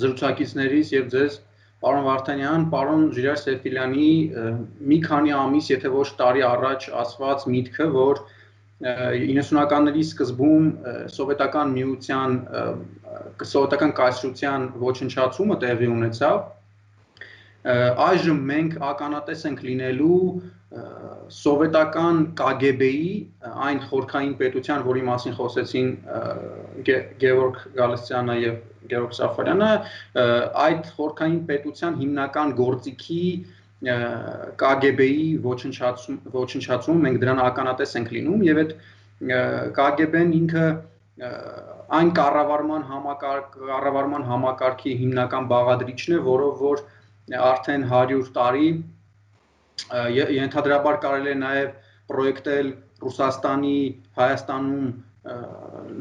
զրուցակիցներից եւ ձեզ պարոն Վարդանյան, պարոն Ժիրայր Սեֆիլյանի մի քանի ամիս, եթե ոչ տարի առաջ ասված միտքը, որ 90-ականների սկզբում սովետական միության սովետական կայսրության ոչնչացումը տեղի ունեցավ, այժմ մենք ականատես ենք լինելու սովետական KGB-ի այն խորքային պետության, որի մասին խոսեցին Գևորգ Գալստյանը եւ Գևորգ Սաֆարյանը, այդ խորքային պետության հիմնական գործիքի KGB-ի ոչնչացում մենք դրան ականատես ենք լինում եւ այդ KGB-ն ինքը այն կառավարման համակարգի հիմնական բաղադրիչն է, որով որ արդեն 100 տարի ենթադրաբար կարելի է նաև պրոյեկտել Ռուսաստանի, Հայաստանում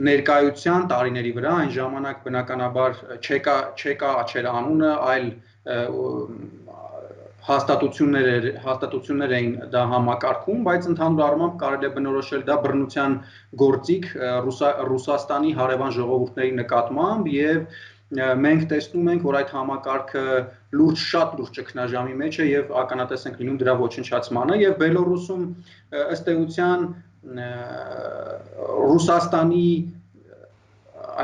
ներկայության տարիների վրա, այն ժամանակ բնականաբար չէր անունը, այլ հաստատություններ էին դա համակարգում, բայց ընդհանուր առմամբ կարելի է բնորոշել դա բռնության գործիք Ռուսաստանի հարևան ժողովուրդների նկատմամբ եւ մենք տեսնում ենք, որ այդ համակարգը շատ լուրջ ճգնաժամի մեջ է եւ ականատես ենք լինում դրա ոչնչացմանը եւ Բելոռուսում ըստ էության Ռուսաստանի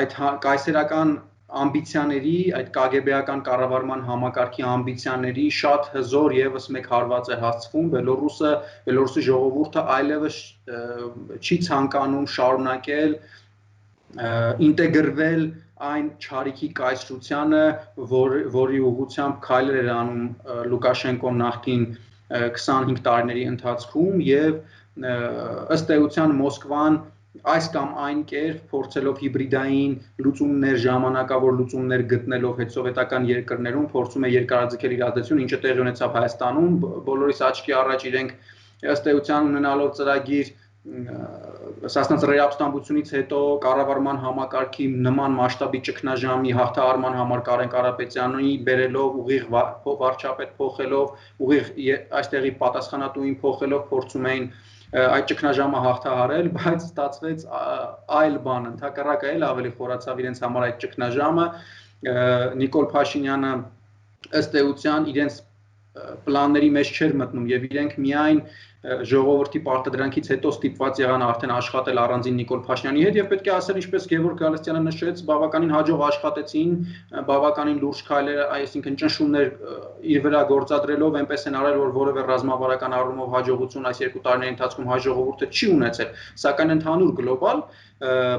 այդ կայսերական ամբիցիաների, այդ կագեբեական կառավարման համակարգի ամբիցիաների շատ հզոր եւս մեկ հարված է հասցվում Բելորուսի ժողովուրդը այլևս չի ցանկանում շարունակել ինտեգրվել այն չարիքի կայսրությանը, որի ուղղությամբ քայլեր էր անում Լուկաշենկոն նախկին 25 տարիների ընթացքում եւ ըստ էության Մոսկվան այս կամ այն կերպ փորձելով հիբրիդային լուծումներ, ժամանակավոր լուծումներ գտնելով հետսովետական երկրներում փորձում է երկարաձգել իր ազդեցությունը, ինչը տեղի ունեցավ Հայաստանում, բոլորիս աչքի առաջ իրենք ըստ էության ունենալով ծրագիր Սասնա ապստամբությունից հետո կառավարման համակարգի նման մասշտաբի ճգնաժամի հաղթահարման համար Կարեն Կարապետյանի բերելով ուղիղ վարչապետ փոխելով, ուղիղ այստեղի պատասխանատուին փոխելով փորձում էին այդ ճգնաժամը հաղթահարել, բայց ստացվեց այլ բան, ընդհակառակը էլ ավելի խորացավ իրենց համար այդ ճգնաժամը, Նիկոլ Փաշինյանը ըստ էության իրենց պլանների մեջ չէր մտնում եւ իրենք միայն ժողովրդի պարտադրանքից հետո ստիպված եղան արդեն աշխատել առանձին Նիկոլ Փաշինյանի հետ եւ պետք է ասել ինչպես Գևորգ Գալստյանը նշեց բավականին հաջող աշխատեցին բավականին լուրջ քայլեր այսինքն ճնշումներ իր վրա գործադրելով այնպես են արել որ որևէ ռազմավարական առումով հաջողություն այս երկու տարիների ընթացքում հայ ժողովուրդը չի ունեցել սակայն ընդհանուր գլոբալ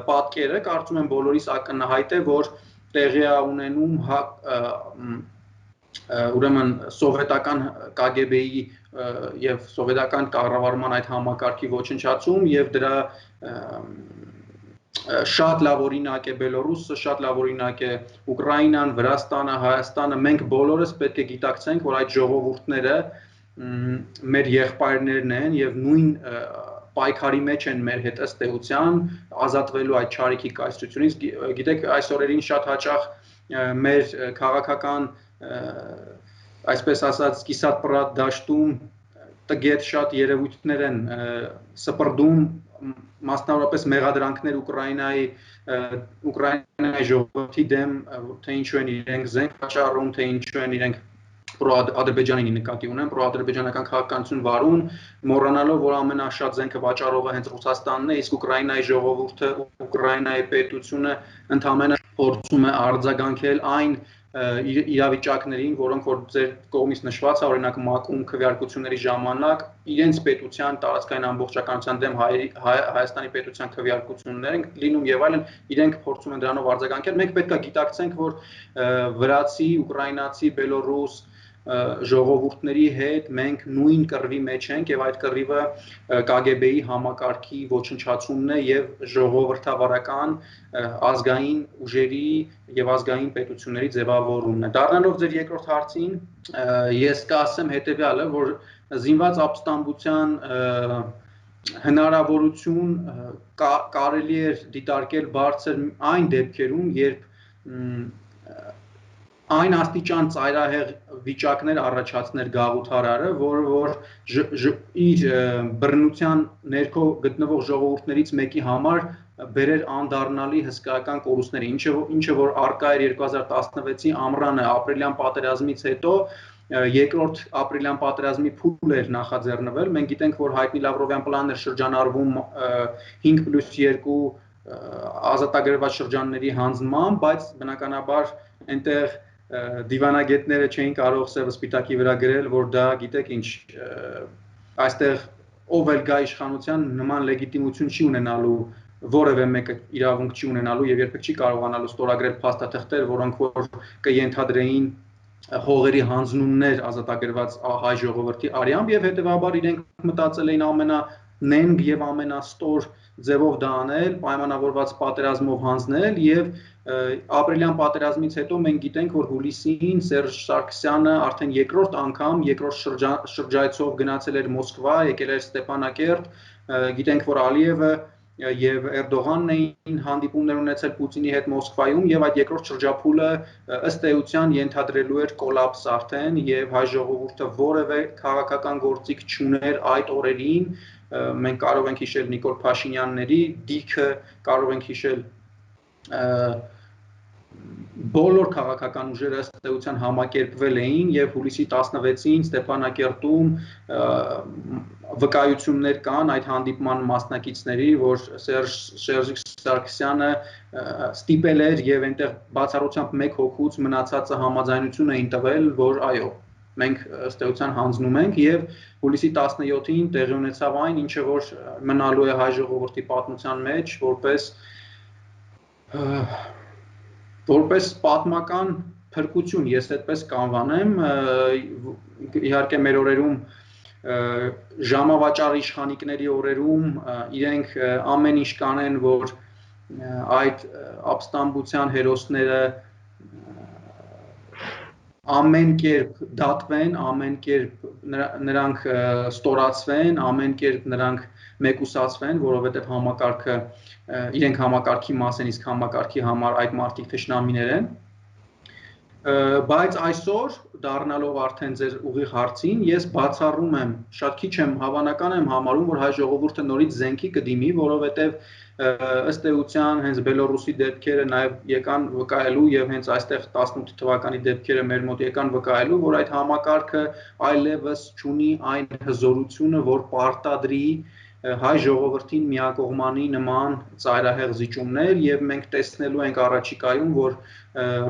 պատկերը կարծում եմ բոլորիս ակնհայտ է որ տեղի է ունենում ուրեմն սովետական KGB-ի եւ սովետական կառավարման այդ համակարգի ոչնչացում եւ դրա շատ լավ օրինակ է Բելորուսը, շատ լավ օրինակ է Ուկրաինան, Վրաստանը, Հայաստանը, մենք բոլորս պետք է գիտակցենք, որ այդ ժողովուրդները մեր եղբայրներն են եւ նույն պայքարի մեջ են մեր հետ ըստ էության ազատվելու այդ չարիքի կայսրությունից, գիտեք, այս օրերին շատ հաճախ մեր քաղաքական այսպես ասած կիսատ պրատ դաշտում տգետ շատ երևույթներ են սպրդում մասնավորապես մեղադրանքներ Ուկրաինայի ժողովրդի դեմ թե ինչու են իրենք զենք վաճառում թե ինչու են իրենք պրոադրբեջանին նկատի ունեմ պրոադրբեջանական քաղաքականություն վարում մոռանալով որ ամենաշատ զենքը վաճառողը հենց Ռուսաստանն է իսկ Ուկրաինայի ժողովուրդը Ուկրաինայի պետությունը ընդհանրապես փորձում է արձագանքել այն իրավիճակներին, որոնք որ ձեր կողմից նշված է, օրինակ ՄԱԿ-ում քվեարկությունների ժամանակ իրենց պետության տարածքային ամբողջականության դեմ Հայաստանի պետության քվեարկություններ են լինում եւ այլն, իրենք փորձում են դրանով արձագանքել։ Մենք պետք է գիտակցենք, որ վրացի, ուկրաինացի, բելորուս ժողովուրդների հետ մենք նույն կռվի մեջ ենք եւ այդ կռիվը KGB-ի համակարգի ոչնչացումն է եւ ժողովրդավարական ազգային ուժերի եւ ազգային պետությունների ձևավորումն է։ Դառնալով ձեր երկրորդ հարցին, ես կասեմ հետեւյալը, որ զինված ապստամբության հնարավորություն կարելի է դիտարկել բարձր այն դեպքերում, երբ այն աստիճան ծայրահեղ վիճակներ առաջացներ գաղութարարը, որ իր բռնության ներքո գտնվող ժողովուրդներից մեկի համար բերեր անդառնալի հսկայական կորուստներ, ինչը որ արկա էր 2016-ի ամռանը ապրիլյան պատերազմից հետո երկրորդ ապրիլյան պատերազմի փուլ էր նախաձեռնվել։ Մենք գիտենք, որ հայտնի Լավրովյան պլանն էր շրջանառվում 5+2 ազատագրված շրջանների հանձնման, բայց բնականաբար այնտեղ դիվանագետները չէին կարող սևը սպիտակի վրա գրել, որ դա գիտեք ինչ այստեղ ով էլ գա իշխանության նման լեգիտիմություն չի ունենալու, որևէ մեկը իրավունք չի ունենալու եւ երբեք չի կարողանալու ստորագրել փաստաթղթեր, որոնք որ կենթադրեին հողերի հանձնումներ ազատագրված հայ ժողովրդի արյամբ եւ հետեւաբար իրենք մտածել էին ամենանենգ եւ ամենաստոր ձևով դա անել, պայմանավորված պատերազմով հանձնել եւ ապրիլյան պատերազմից հետո մենք գիտենք, որ հուլիսին Սերժ Սարգսյանը արդեն երկրորդ անգամ, երկրորդ շրջայցով գնացել էր Մոսկվա, եկել էր Ստեփանակերտ, գիտենք, որ Ալիևը եւ Էրդողանն էին հանդիպումներ ունեցել Պուտինի հետ Մոսկվայում եւ այդ երկրորդ շրջափուլը ըստ էության ենթադրելու էր կոլապս արդեն եւ հայ ժողովուրդը որևէ քաղաքական գործիք չուներ այդ օրերին մենք կարող ենք հիշել Նիկոլ Փաշինյանների դիքը, կարող ենք հիշել բոլոր քաղաքական ուժերը ըստ էության համակերպվել էին եւ հուլիսի 16-ին Ստեփանակերտում վկայություններ կան այդ հանդիպման մասնակիցների, որ Սերժիկ Սարգսյանը ստիպել էր եւ այնտեղ բացառությամբ մեկ հոգուց մնացածը համաձայնություն էին տվել, որ այո, մենք ըստ էության հանձնում ենք եւ հուլիսի 17-ին տեղի ունեցավ այն, ինչը որ մնալու է հայ ժողովրդի պատմության մեջ որպես պատմական փրկություն, ես այդպես կանվանեմ, իհարկե մեր օրերում ժամավաճառ իշխանիկների օրերում իրենք ամեն ինչ կանեն, որ այդ ապստամբության հերոսները ամեն կերպ դատվեն, ամեն կերպ նրանք ստորացվեն, ամեն կերպ նրանք մեկուսացվեն, որովհետև համակարգը իրենք համակարգի մաս են, իսկ համակարգի համար այդ մարդիկ թշնամիներ են։ Բայց այսօր դառնալով արդեն ձեր ուղիղ հարցին, ես բացառում եմ, շատ քիչ եմ հավանական եմ համարում, որ հայ ժողովուրդը նորից զենքի կդիմի, որովհետև ըստ էության հենց Բելոռուսի դեպքերը նաև եկան վկայելու եւ հենց այստեղ 18 թվականի դեպքերը մեր մոտ եկան վկայելու, որ այդ համակարգը այլևս չունի այն հզորությունը, որ պարտադրի հայ ժողովրդին միակողմանի նման ծայրահեղ զիջումներ եւ մենք տեսնելու ենք առաջիկայում, որ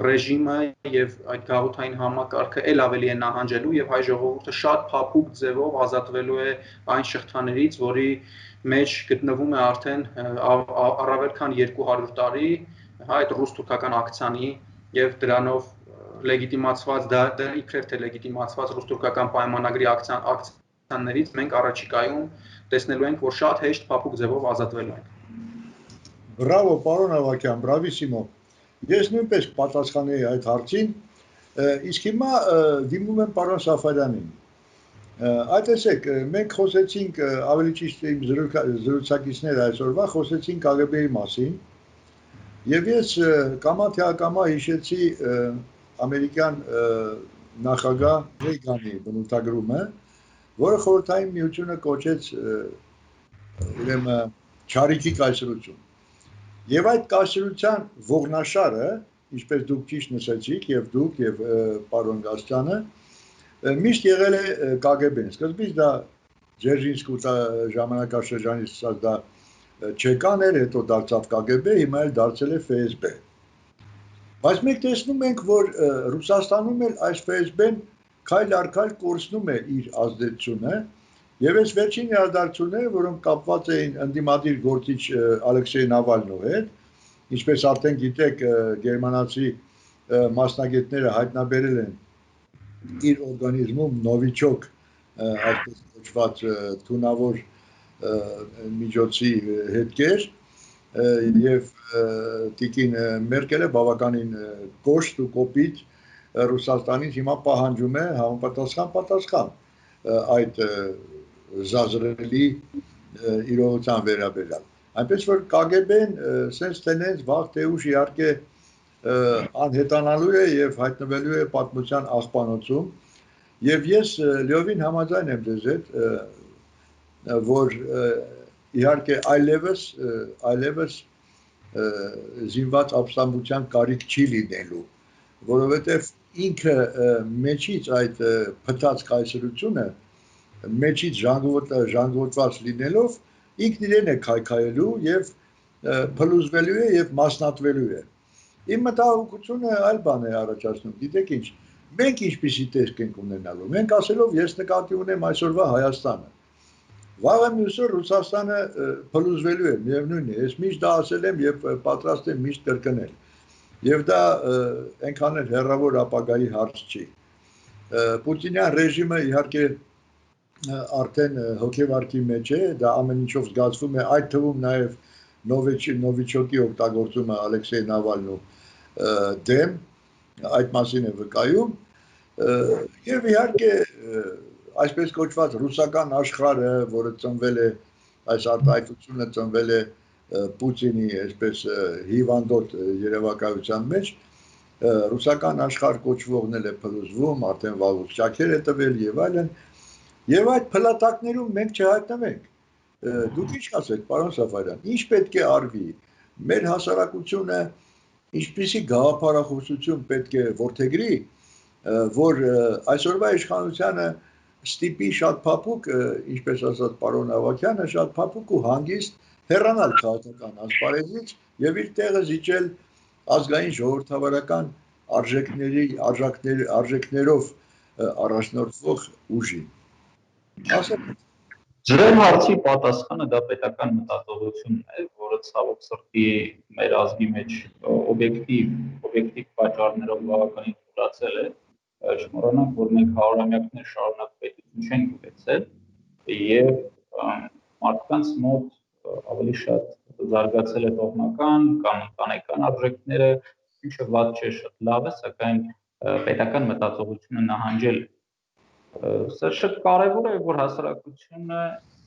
ռեժիմը եւ այդ գաղութային համակարգը ել ավելի է նահանջելու եւ հայ ժողովուրդը շատ փափուկ ձևով ազատվելու է այն շղթաներից, որի մեջ գտնվում է արդեն առավել քան 200 տարի այդ ռուս-թուրքական ակցիանի եւ դրանով լեգիտիմացված իբրև թե լեգիտիմացված ռուս-թուրքական պայմանագրի ակցիաներից մենք առաջիկայում տեսնելու ենք, որ շատ հեշտ փափուկ ձևով ազատվելու ենք։
Բրավո, պարոն Ավագյան, բրավիսիմո։ Ես նույնպես պատասխանեի այդ հարցին, իսկ հիմա դիմում եմ պարոն Սաֆարյանին։ Այդտեսեք, մենք խոսեցինք ավելի ճիշտ իմ զրուցակիցները այսօրվա խոսեցինք KGB-ի մասին եւ ես կամա թե ակամա հիշեցի ամերիկյան նախագահ Ռեյգանի բնութագրումը, որը խորհրդային միությունը կոչեց ուրեմն չարիքի կայսրություն։ Եվ այդ կայսրության ողնաշարը, ինչպես դուք ճիշտ նշեցիք, եւ դուք եւ պարոն Գաստյանը, միշտ եղել է KGB-ն։ Սկզբից դա Ձերժինսկու ժամանակաշրջանից սկսած դա ՉԿ-ն էր, հետո դարձավ KGB, հիմա էլ դարձել է FSB։ Բայց մենք տեսնում ենք, որ Ռուսաստանում էլ այս FSB-ն քայլ առ քայլ կորցնում է իր ազդեցությունը, եւ այս վերջին իրադարձությունները, որոնք կապված էին ընդդիմադիր գործիչ Ալեքսեյ Նավալնու հետ, ինչպես արդեն գիտեք, գերմանացի մասնագետները հայտնաբերել են իր օրգանիզմում նովիչոկ, այսպես կոչված թունավոր միջոցի հետքեր եւ տիկին Մերկելը բավականին կոշտ ու կոպիտ Ռուսաստանից հիմա պահանջում է համապատասխան այդ զազրելի իրողության վերաբերյալ։ Այնպես որ KGB-ն sense tendenz վաղ թե ուշ իհարկե անհետանալու է եւ հայտնվելու է պատմության աղբանոցում եւ ես լիովին համաձայն եմ ձեզ հետ, որ իհարկե այլևս զինված ապստամբության կարիք չի լինելու, որովհետեւ ինքը մեջից այդ փտած կայսրությունը մեջից ժանգոտված լինելով ինքն իրեն է քայքայելու եւ փլուզվելու է եւ մասնատվելու է։ Իմ մտահոգությունը այլ բան է առաջացնում, գիտեք ինչ, մենք ինչպիսի տեսք ենք ունենալու, մենք ասելով ես նկատի ունեմ այսօրվա Հայաստանը, վաղը մյուսօր Ռուսաստանը փլուզվելու է, միևնույն է, ես միշտ դա ասել եմ եւ պատրաստ եմ միշտ կրկնել, եւ դա այնքան էլ հեռավոր ապագայի հարց չի։ Պուտինյան ռեժիմը իհարկե արդեն հոգեվարքի մեջ է, դա ամեն ինչով զգացվում է, այդ թվում նաև նովիչոկի օգտագործումը Ալեքսեյ Նավալնու դեմ, այդ մասին է վկայում, եւ իհարկե այսպես կոչված ռուսական աշխարհը, որը ծնվել է, այս արտահայտությունը ծնվել է Պուտինի այսպես հիվանդոտ երևակայության մեջ, ռուսական աշխարհ կոչվողն էլ է փլուզվում, արդեն վաղուց ճաքեր է տվել եւ այլն։ Եվ այդ փլատակներում մենք չհայտնվենք։ Դուք ինչ ասեք, պարոն Սաֆարյան, ինչ պետք է արվի։ Մեր հասարակությունը ինչպիսի գաղափարախոսություն պետք է որդեգրի, որ այսօրվա իշխանությանը ստիպի շատ փափուկ, ինչպես ասաց պարոն Ավագյանը, շատ փափուկ ու հանգիստ հեռանալ քաղաքական ասպարեզից եւ իր տեղը զիջել ազգային ժողովրդավարական արժեքներով առաջնորդվող ուժին։ Ասեք
Ձեր հարցի պատասխանը դա պետական մտածողությունն է, որը ցավոք սրտի մեր ազգի մեջ օբյեկտիվ պատճառներով բավականին թուլացել է։ Չմոռանանք, որ մենք հարյուրամյակներ շարունակ պետություն չենք ունեցել եւ մարդկանց մոտ ավելի շատ զարգացել է տոհմական կամ ընտանեկան արժեքները, ինչը վատ չէ, շատ լավ է, սակայն պետական մտածողությունը նահանջել Սա շատ կարևոր է, որ հասարակությունը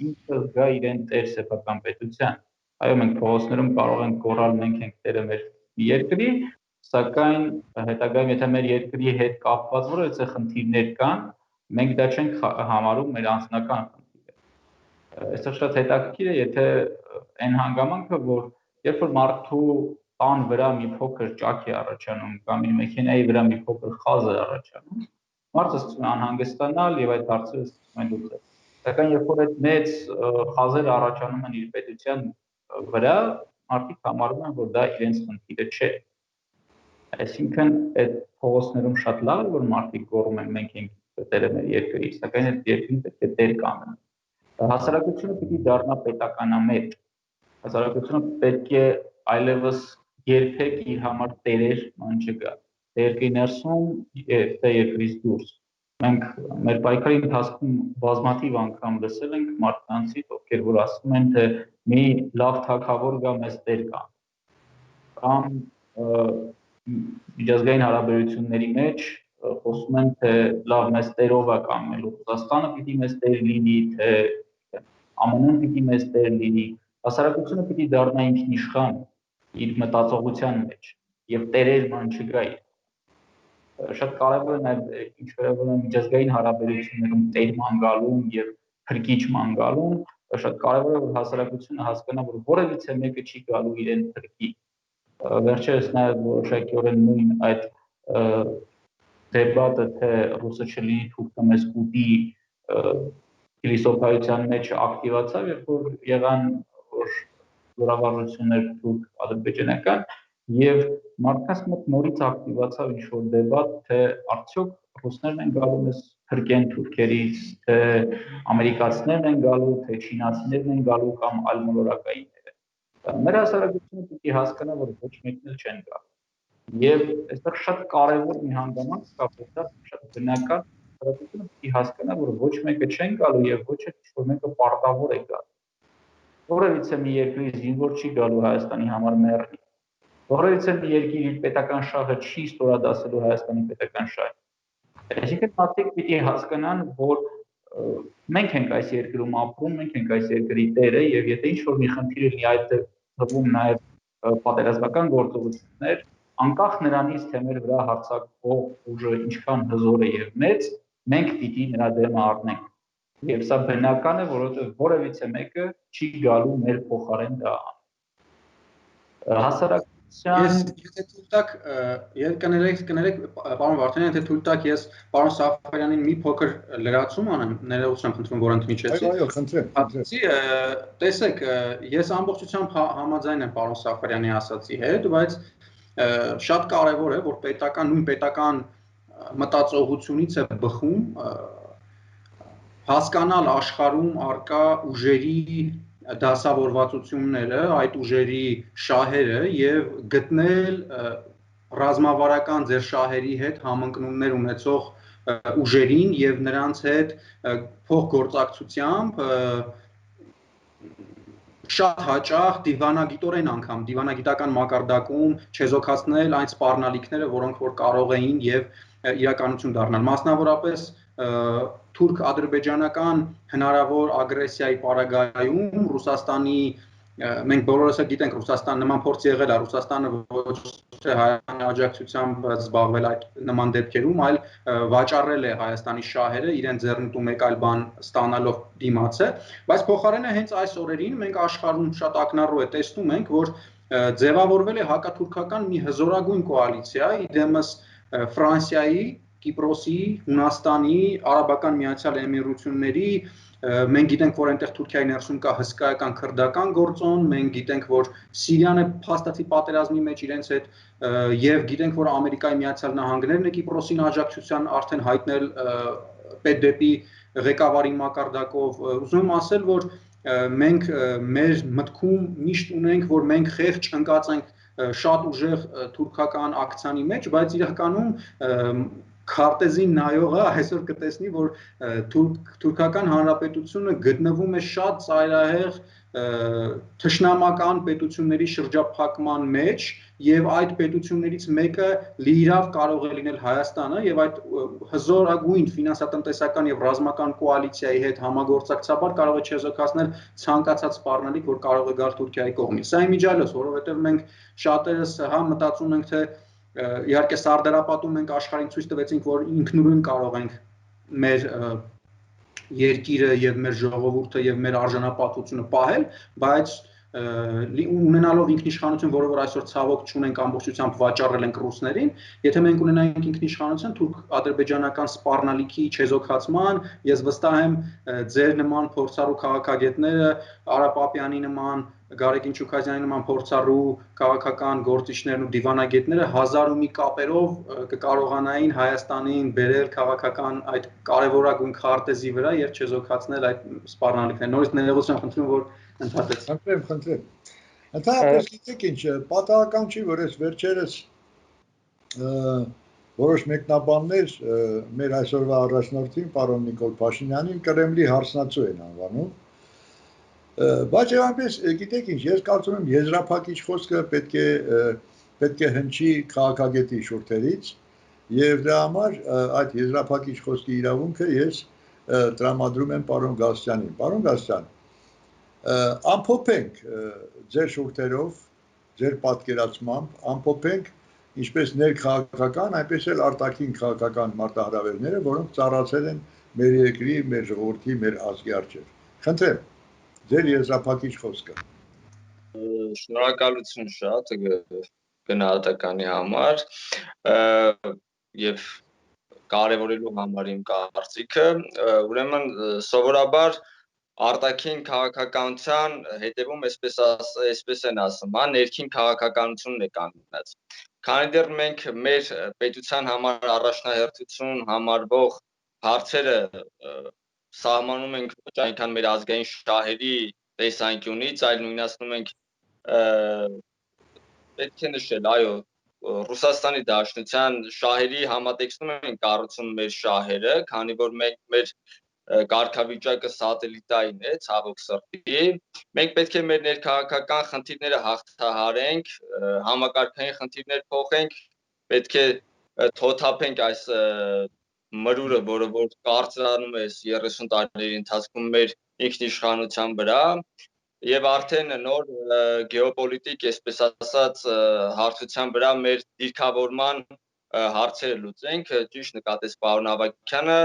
ինքը զգա իրեն տեր սեփական պետության։ Այո, մենք փողոցներում կարող ենք գոռալ մենք ենք տերը մեր երկրի, սակայն հետագայում եթե մեր երկրի հետ կապված որևէ խնդիրներ կան, մենք դա չենք համարում մեր անձնական խնդիրը։ Այստեղ շատ հետաքրքիր է, եթե այն հանգամանքը, որ երբ որ մարդու տան վրա մի փոքր ճաք է առաջանում կամ իր մեքենայի վրա մի փոքր խազ է առաջանում, մարդը սկսում է անհանգստանալ եւ այդ հարցերը սկսում են լուծել։ Սակայն երբ որ այդ մեծ խազերը առաջանում են իր պետության վրա, մարդիկ համարում են, որ դա իրենց խնդիրը չէ։ Այսինքն այդ փողոցներում շատ լավ է, որ մարդիկ գոռում են մենք ենք տերը մեր երկրի, սակայն այդ երկրին պետք է տեր կանգնեն։ Հասարակությունը պիտի դառնա պետականամետ։ Հասարակությունը պետք է այլևս երբեք իր համար տերեր չգա։ Երկրի ներսում թե երկրից դուրս։ Մենք մեր պայքարի ընթացքում բազմաթիվ անգամ լսել ենք մարդկանցից, ովքեր որ ասում են, թե մի լավ թագավոր գա մեզ տեր կա։ Կամ միջազգային հարաբերությունների մեջ խոսում են, թե լավ մեզ տերով է կանգնելու Ռուսաստանը պիտի մեզ տեր լինի, թե ԱՄՆ-ն պիտի մեզ տեր լինի։ Հասարակությունը պիտի դառնա ինքնիշխան իր մտածողության մեջ եւ տերեր չգա։ Շատ կարևոր է նաև ինչ վերաբերում է միջազգային հարաբերություններում տերման գալուն եւ փրկիչման գալուն, շատ կարևոր է որ հասարակությունը հասկանա, որ որևիցե մեկը չի գալու իրեն փրկի։ Վերջերս նաև որոշակիորեն նույն այդ դեպատը թե ռուսը չլինի թուրքը մեզ կուտի փիլիսոփայության մեջ ակտիվացավ, երբ որ եղան որ զորավարժություններ թուրք-ադրբեջանական եւ մարդկանց մոտ նորից ակտիվացավ ինչ-որ դեպատ, թե արդյոք ռուսներն են գալու մեզ փրկեն թուրքերից, թե ամերիկացիներն են գալու, թե չինացիներն են գալու կամ այլ մոլորակայինները։ Մեր հասարակությունը պիտի հասկանա, որ ոչ մեկն էլ չեն գա։ Եվ այստեղ շատ կարևոր մի հանգամանք կա, որ դա շատ բնական հասարակությունը պիտի հասկանա, որ ոչ մեկը չեն գալու եւ ոչ էլ որ մեկը պարտավոր է գալ։ Որևիցե մի երկրի զինվոր չի գալու Հայաստանի համար մեռնի։ Որևիցե մի երկիր իր պետական շահը չի ստորադասելու Հայաստանի պետական շահը։ Այսինքն մարդիկ պիտի հասկանան, որ մենք ենք այս երկրում ապրում, մենք ենք այս երկրի տերը եւ եթե ինչ-որ մի խնդիր լինի այդ թվում նաեւ պատերազմական գործողություններ, անկախ նրանից թե մեր վրա հարձակվող ուժը ինչքան հզոր է եւ մեծ, մենք պիտի նրա դեմը առնենք։ Եվ սա բնական է, որովհետեւ որևիցե մեկը չի գալու մեր փոխարեն դա հասարակ
Եթե թույլ տաք, կներեք պարոն Վարդանյան, եթե թույլ տաք ես պարոն Սաֆարյանին մի փոքր լրացում անեմ, ներողություն եմ խնդրում, որ ընդմիջեցի։
Այո, խնդրեմ։
Տեսեք, ես ամբողջությամբ համաձայն եմ պարոն Սաֆարյանի ասացի հետ, բայց շատ կարևոր է, որ նույն պետական մտածողությունից է բխում հասկանալ աշխարհում արկա ուժերի դասավորվածությունները, այդ ուժերի շահերը եւ գտնել ռազմավարական ձեր շահերի հետ համընկնումներ ունեցող ուժերին եւ նրանց հետ փոխգործակցությամբ շատ հաճախ դիվանագիտորեն անգամ դիվանագիտական մակարդակում չեզոքացնել այն սպառնալիքները, որոնք որ կարող էին եւ իրականություն դառնալ։ Մասնավորապես թուրք-ադրբեջանական հնարավոր ագրեսիայի պարագայում Ռուսաստանի մենք բոլորս գիտենք Ռուսաստան նման փորձ եղել է Ռուսաստանը ոչ թե հայաստանի աջակցությամբ զբաղվել այդ նման դեպքերում, այլ վաճառել է Հայաստանի շահերը իրեն ձեռնտու մեկ այլ բան ստանալով դիմաց է, բայց փոխարենը հենց այս օրերին մենք աշխարհում շատ ակնառու է տեսնում ենք, որ ձևավորվել է հակաթուրքական մի հզորագույն կոալիցիա, իդեմս Ֆրանսիայի Կիպրոսի, Հունաստանի, Արաբական Միացյալ Էմիրությունների, մենք գիտենք, որ այնտեղ Թուրքիայի ներսում կա հսկայական քրդական գործոն, մենք գիտենք, որ Սիրիան է փաստացի պատերազմի մեջ իրենց հետ եւ գիտենք, որ Ամերիկայի Միացյալ Նահանգներն է Կիպրոսին աջակցության արդեն հայտնել պետդեպի ղեկավարի մակարդակով, ուզում եմ ասել, որ մենք մեր մտքում միշտ ունենք, որ մենք խեղճ ընկած ենք շատ ուժեղ թուրքական ակցիանի մեջ, բայց իրականում քարտեզին նայողը այսօր կտեսնի, որ թուրքական հանրապետությունը գտնվում է շատ ծայրահեղ թշնամական պետությունների շրջափակման մեջ եւ այդ պետություններից մեկը լիիրավ կարող է լինել Հայաստանը եւ այդ հզորագույն ֆինանսատնտեսական եւ ռազմական կոալիցիայի հետ համագործակցաբար կարող է չեզոքացնել ցանկացած սպառնալիք, որ կարող է գալ Թուրքիայի կողմից։ Սա իմիջիալոց, որովհետեւ մենք շատերս մտածում ենք, թե իհարկե սարդարապատում ենք աշխարհին ցույց տվեցինք, որ ինքնուրույն կարող ենք մեր երկիրը եւ մեր ժողովուրդը եւ մեր արժանապատվությունը պահել, բայց ունենալով ինքնիշխանություն, որը որ այսօր ցավոք չունենք, ամբողջությամբ վաճառել ենք ռուսներին, եթե մենք ունենայինք ինքնիշխանություն թուրք-ադրբեջանական սպառնալիքի չեզոքացման, ես վստահ եմ ձեր նման փորձառու քաղաքագետները, Արա Պապյանի նման, Գարեգին Չուքազյանի նման փորձառու քաղաքական գործիչներն ու դիվանագետները հազար ու մի կապերով կկարողանային Հայաստանին բերել քաղաքական այդ կարևորագույն քարտեզի վրա եւ չեզոքացնել այդ սպառնալիքները։ Նորից ներողություն խնդրում, որ ընդհատեց։
Խնդրեմ։ Ընդհանրապես գիտեք ինչ, պատահական չի, որ այս վերջերս որոշ մեկնաբաններ մեր այսօրվա առաջնորդին, պարոն Նիկոլ Փաշինյանին Կրեմլի հարսնացու են անվանում։ Բայց եւ այնպես, գիտեք ինչ, ես կարծում եմ եզրափակիչ խոսքը պետք է հնչի քաղաքագետի շուրթերից եւ դրա համար այդ եզրափակիչ խոսքի իրավունքը ես տրամադրում եմ պարոն Գալստյանին։ Պարոն Գալստյան, ամփոփենք ձեր շուրթերով, ձեր պատկերացմամբ, ամփոփենք ինչպես ներքաղաքական, այնպես էլ արտաքին քաղաքական մարտահրավերները, որոնք ծառացել են մեր երկրի, մեր ժողովրդի, մեր ազգի առջև։ Խնդրեմ, ձեր եզրափակիչ խոսքը։
Շնորհակալություն շատ գնահատականի համար եւ կարևորելու համար իմ կարծիքը, ուրեմն սովորաբար արտաքին քաղաքականության հետևում այսպես են ասում, ներքին քաղաքականությունն է կանգնած։ Քանի դեռ մենք մեր պետության համար առաջնահերթություն համարվող հարցերը սահմանում ենք ոչ այնքան մեր ազգային շահերի տեսանկյունից, այլ նույնացնում ենք պետք է նշել, այո, Ռուսաստանի Դաշնության շահերի համատեքստում են կառուցում մեր շահերը, քանի որ մենք մեր կարգավիճակը սատելիտային է, ցավոք սրտի, մենք պետք է մեր ներքաղաքական խնդիրները հաղթահարենք, համակարգային խնդիրներ փոխենք, պետք է թոթափենք այս մրուրը, որը որ կարծրանում է 30 տարիների ընթացքում մեր ինքնիշխանության վրա, եւ արդեն նոր գեոպոլիտիկ, այսպես ասած, հարթության վրա մեր դիրքավորման հարցերը լուծենք, ճիշտ նկատեց պարոն Ավագյանը,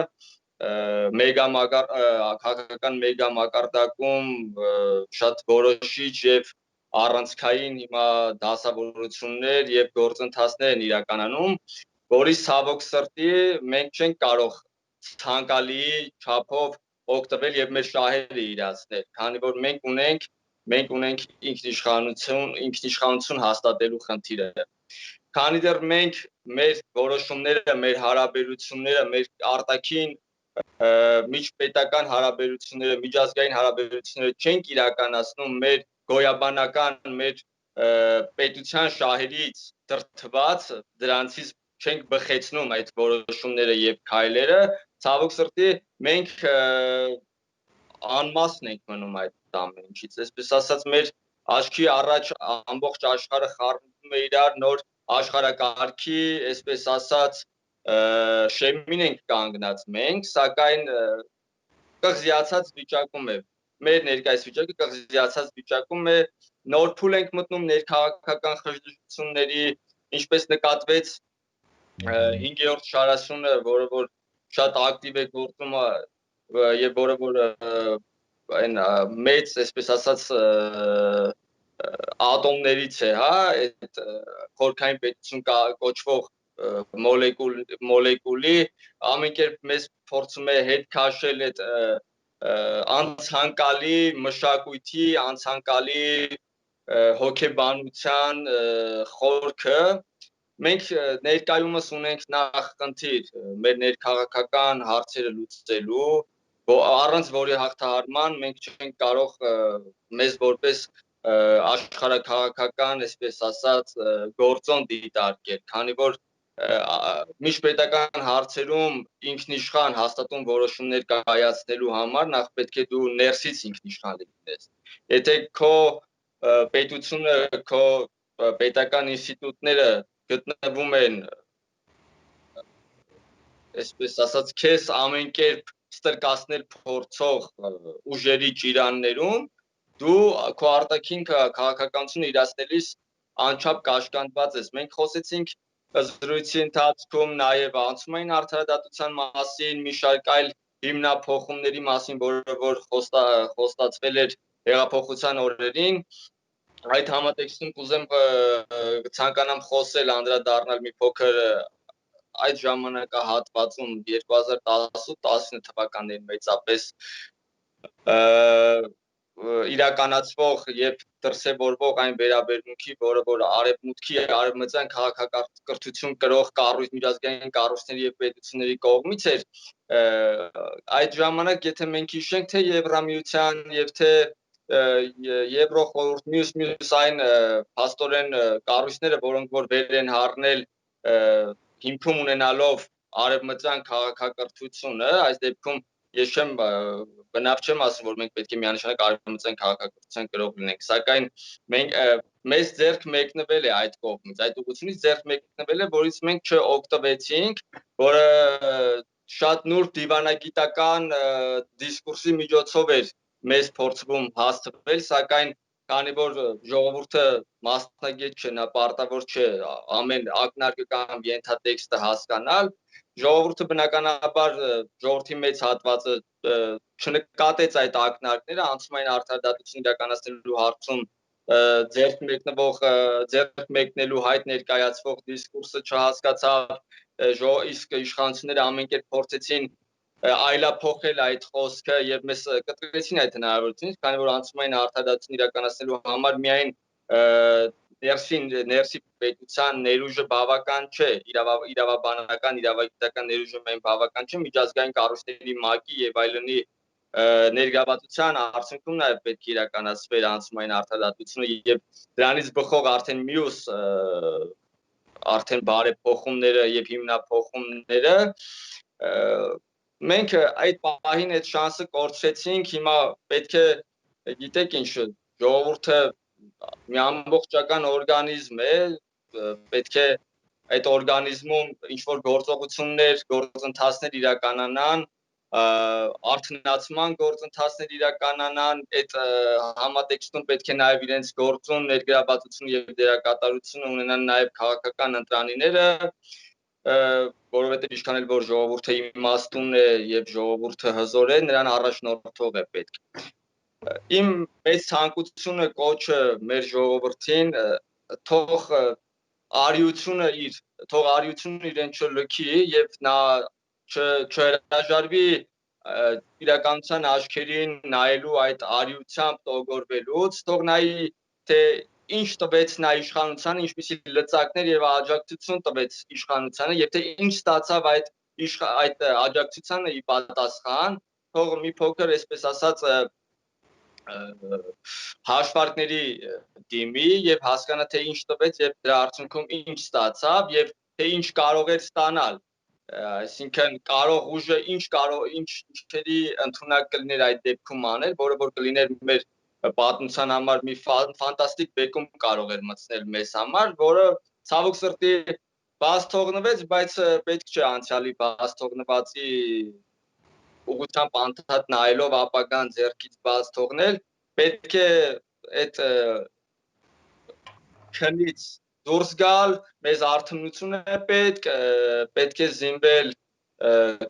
քաղաքական մեգամակարդակում շատ որոշիչ եւ առանցքային հիմա դասավորություններ եւ գործընթացներ են իրականանում, որից ցավոք սրտի մենք չենք կարող ցանկալի չափով օգտվել եւ մեր շահերը իրացնել, քանի որ մենք ունենք ինքնիշխանություն հաստատելու խնդիրը։ Քանի դեռ մենք մեր որոշումները, մեր հարաբերությունները, մեր արտաքին միջպետական հարաբերությունները, միջազգային հարաբերությունները չենք իրականացնում մեր գոյաբանական, մեր պետության շահերից դրդված, դրանցից չենք բխեցնում այդ որոշումները եւ քայլերը, ցավոք սրտի մենք անմասն ենք մնում այդ ամեն ինչից։ Այսպես ասած, մեր աչքի առաջ ամբողջ աշխարհը խառնվում է իրար նոր աշխարհակարգի, այսպես ասած, շեմին ենք կանգնած մենք, սակայն կղզիացած վիճակում է։ Մեր ներկայիս վիճակը կղզիացած վիճակում է, նոր փուլ ենք մտնում ներքաղաքական խժդժությունների, ինչպես նկատվեց 5-րդ շարասյունը, որը որ շատ ակտիվ է գործում եւ որը որ այն մեծ, այսպես ասած, ատոմներից է, այդ խորքային պետություն կոչվող մոլեկուլի ամեն կերպ մեզ փորձում է հետ քաշել այդ անցանկալի մշակույթի, անցանկալի հոգեբանության խորքը մենք ներկայումս ունենք նախ խնդիր մեր ներքաղաքական հարցերը լուծելու առանց որի հաղթահարման մենք չենք կարող մեզ որպես աշխարհաքաղաքական, այսպես ասած, գործոն դիտարկել, քանի որ միջպետական հարցերում ինքնիշխան հաստատուն որոշումներ կայացնելու համար նախ պետք է դու ներսից ինքնիշխան լինես։ Եթե քո պետությունը, քո պետական ինստիտուտները գտնվում են, այսպես ասած, քեզ ամեն կերպ ստրկացնել փորձող ուժերի ճիրաններում, դու քո արտաքին քաղաքականությունը իրացնելիս անչափ կաշկանդված ես։ Մենք խոսեցինք զրույցի ընթացքում նաև անցումային արդարադատության մասին, մի շարք այլ հիմնափոխումների մասին, որ խոստացվել էր հեղափոխության օրերին։ Այդ համատեքստում կուզեմ ցանկանամ խոսել, անդրադառնալ մի փոքր այդ ժամանակահատվածում 2010-19 թվականներին մեծապես իրականացվող եւ դրսեւորվող այն վերաբերմունքի, որը որ արևմուտքի արևմտյան քաղաքակրթություն կրող կառույց միջազգային կառույցների եւ պետությունների կողմից էր, այդ ժամանակ եթե մենք հիշենք թե Եվրամիության եւ թե Եվրոխորհուրդ մյուս այն փաստորեն կառույցները, որոնք որ վեր են հառնել հիմքում ունենալով արևմտյան քաղաքակրթությունը, այս դեպքում ես բնավ չեմ ասում, որ մենք պետք է միանշանակ արևմտյան քաղաքակրթության կրող լինենք, սակայն մեզ ձեռք մեկնվել է այդ կողմից, այդ ուղղությունից ձեռք մեկնվել է, որից մենք չօգտվեցինք, որը շատ նուրբ դիվանագիտական դիսկուրսի միջոցով էր մեզ փորձվում հասցվել, սակայն քանի որ ժողովուրդը մասնագետ չէ, նա պարտավոր չէ ամեն ակնարկը կամ ենթատեքստը հասկանալ, ժողովուրդը բնականաբար ժողովրդի մեծ հատվածը չնկատեց այդ ակնարկները, անցումային արդարադատություն իրականացնելու հարցում ձեռք մեկնելու հայտ ներկայացվող դիսկուրսը չհասկացավ, իսկ իշխանությունները ամեն կերպ փորձեցին այլափոխել այդ խոսքը եւ մեզ կտրեցին այդ հնարավորությունից, քանի որ անցումային արդարադատություն իրականացնելու համար միայն ներսի պետության ներուժը բավական չէ, իրավաբանական, իրավագիտական ներուժը միայն բավական չէ, միջազգային կառույցների ՄԱԿ-ի եւ այլնի ներգրավվածության արդյունքում նաեւ պետք է իրականացվեր անցումային արդարադատությունը եւ դրանից բխող արդեն մյուս արդեն բարեփոխումները եւ հիմնափոխումները մենք այդ պահին այդ շանսը կորցրեցինք, հիմա պետք է գիտեք ինչ ժողովուրդը մի ամբողջական օրգանիզմ է, պետք է այդ օրգանիզմում ինչ-որ գործողություններ, գործընթացներ իրականանան, արդյունացման գործընթացներ իրականանան, այդ համատեքստում պետք է նաև իրենց գործուն ներգրավվածություն եւ դերակատարություն ունենան նաև քաղաքական ընտրանիները, որովհետեւ ինչքան էլ որ ժողովուրդը իմաստուն է եւ ժողովուրդը հզոր է, նրան առաջնորդող է պետք։ Իմ մեծ ցանկությունը կոչը մեր ժողովրդին թող արիությունը իրեն չլքի եւ նա չհրաժարվի իրականության աչքերին նայելու այդ արիությամբ տողորվելուց, թող նայի թե ինչ տվեց նա իշխանությանը, ինչպիսի լծակներ եւ աջակցություն տվեց իշխանությանը եւ թե ինչ ստացավ այդ աջակցությանը ի պատասխան, թող մի փոքր, այսպես ասած, հաշվարկների դիմի եւ հասկանա թե ինչ տվեց եւ դրա արդյունքում ինչ ստացավ եւ թե ինչ կարող էր ստանալ, այսինքն կարող ուժը ինչերի ընդունակ կլիներ այդ դեպքում անել, որը որ կլիներ մեր պատմության համար մի ֆանտաստիկ բեկում կարող էր մտցնել մեզ համար, որը ցավոք սրտի բաց թողնվեց, բայց պետք չէ անցյալի բաց թողնվածի ուղղությամբ անդադ նայելով ապագան ձեռքից բաց թողնել, պետք է այդ քնից դուրս գալ, մեզ արթնություն է պետք է զինվել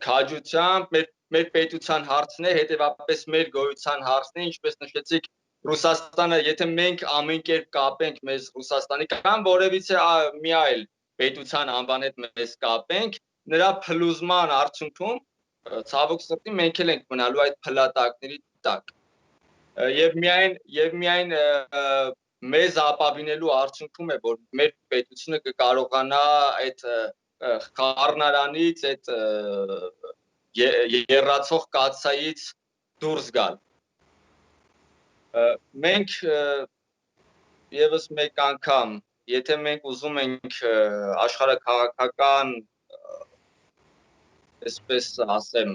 քաջությամբ, մեր պետության հարցն է, հետևապես մեր գոյության հարցն է, ինչպես նշեցիք, Ռուսաստանը, եթե մենք ամեն կերպ կապենք մեզ Ռուսաստանի կամ որևիցե մի այլ պետության անվան հետ մեզ կապենք, նրա փլուզման արդյունքում ցավոք սրտի մենք էլ ենք մնալու այդ փլատակների տակ։ Եվ միայն մեզ ապավինելու արդյունքում է, որ մեր պետությունը կկարողանա այդ խառնարանից, այդ երրացող կաթսայից դուրս գալ։ Մենք եւս մեկ անգամ, եթե մենք ուզում ենք աշխարհաքաղաքական, այսպես ասեմ,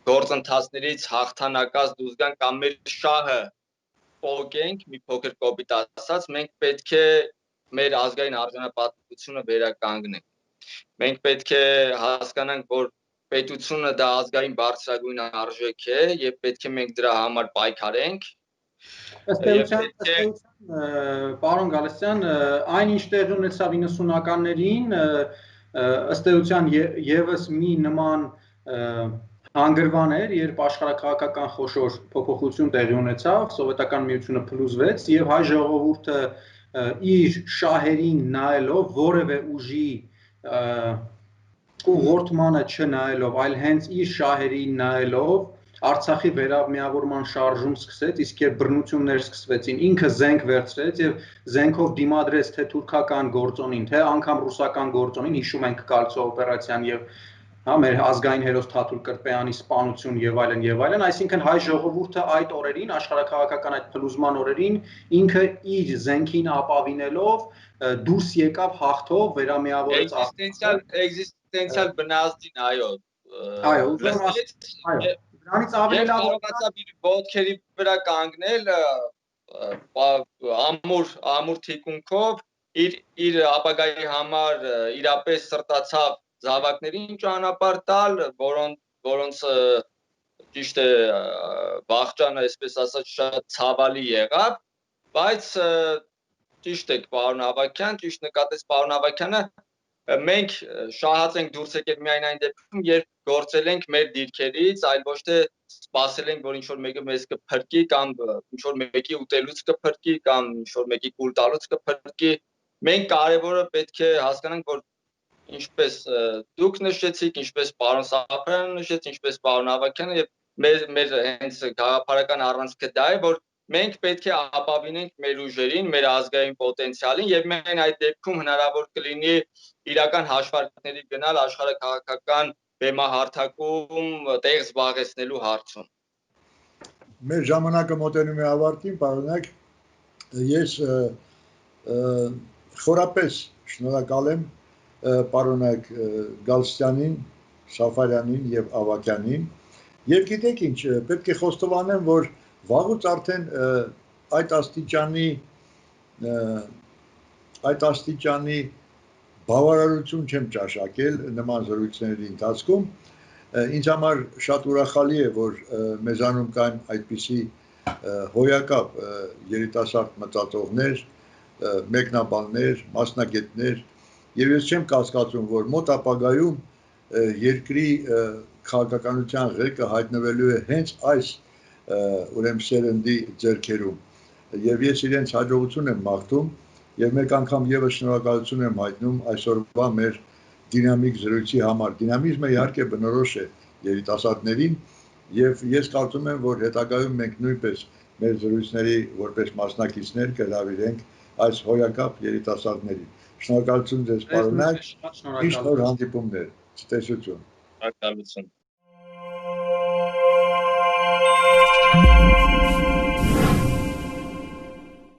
գործընթացներից հաղթանակած դուրս գանք կամ մեր շահը փոխենք, մի փոքր կոպիտ ասած, մենք պետք է մեր ազգային արժանապատվությունը վերականգնենք։ Մենք պետք է հասկանանք, որ պետությունը դա ազգային բարձրագույն արժեք է եւ պետք է մենք դրա համար պայքարենք։
Ըստ էության, պարոն Գալստյան, այն ինչ տեղի ունեցավ 90-ականներին, ըստ էության եւս մի նման հանգրվան էր, երբ աշխարհաքաղաքական խոշոր փոփոխություն տեղի ունեցավ, սովետական միությունը փլուզվեց եւ հայ ժողովուրդը իր շահերին նայելով, որևէ ուժի ուղղորդմանը չնայելով, այլ հենց իր շահերին նայելով Արցախի վերամիավորման շարժում սկսեց, իսկ երբ բռնություններ սկսվեցին, ինքը զենք վերցրեց եւ զենքով դիմադրեց թե թուրքական գործոնին, թե անգամ ռուսական գործոնին, հիշում ենք Կալցո օպերացիան եւ մեր ազգային հերոս Թաթուլ Կրպեյանի սպանություն եւ այլն, այսինքն հայ ժողովուրդը այդ օրերին, աշխարհաքաղաքական այդ փլուզման օրերին, ինքը իր զենքին ապավինելով դուրս եկավ հաղթով, վերամիավորեց
էքզիստենցիալ բնազդին, այո,
դրանից ավելի լավ
կարողացավ իր ոտքերի վրա կանգնել ամուր թիկունքով իր ապագայի համար իրապես սրտացավ զավակներին ճանապարհ տալ, որոնց ճիշտ է վախճանը, այսպես ասած, շատ ցավալի եղավ, բայց ճիշտ եք, պարոն Ավագյան, ճիշտ նկատեց պարոն Ավագյանը, մենք շահած ենք դուրս եկել միայն այն դեպքում, երբ գործել ենք մեր դիրքերից, այլ ոչ թե սպասել ենք, որ ինչ-որ մեկը մեզ կփրկի կամ ինչ-որ մեկի ուտելուց կփրկի կամ ինչ-որ մեկի կուլ տալուց կփրկի։ Մենք կարևորը պետք է հասկանանք, որ ինչպես դուք նշեցիք, ինչպես պարոն Սաֆարյանը նշեց, ինչպես պարոն Ավագյանը եւ մեր հենց գաղափարական առանցքը դա է, որ մենք պետք է ապավինենք մեր ուժերին, մեր ազգային պոտենցիալին եւ միայն այդ դեպքում հնարավոր կլինի իրական հաշվարկների գնալ աշխարհաքաղաքական բեմահարթակում տեղ զբաղեցնելու հարցում։
Մեր ժամանակը մոտենում է ավարտին, պարոնակ, ես խորապես շնորհակալ եմ պարոնակ Գալստյանին, Սաֆարյանին եւ Ավագյանին եւ գիտեք ինչ, պետք է խոստովանեմ, որ վաղուց արդեն այդ աստիճանի բավարարություն չեմ ճաշակել նման զրույցների ընթացքում։ Ինձ համար շատ ուրախալի է, որ մեզանում կան այդպիսի հոյակապ երիտասարդ մտածողներ, մեկնաբաններ, մասնագետներ, եւ ես չեմ կասկածում, որ մոտ ապագայում երկրի քաղաքականության ղեկը հայտնվելու է հենց այս ուրեմն սերնդի ձեռքերում եւ ես իրենց հաջողություն եմ մաղթում եւ մեկ անգամ եւս շնորհակալություն եմ հայտնում այսօրվա մեր դինամիկ զրույցի համար։ Դինամիզմը իհարկե բնորոշ է երիտասարդներին եւ ես կարծում եմ, որ հետագայում մենք նույնպես մեր զրույցների որպես մասնակիցներ կհրավիրենք այս հոյակապ երիտասարդներին։ Շնորհակալություն ձեզ, պարոնակ, միշտ նոր հանդիպումներ, ցտեսություն։
Շնորհակալություն։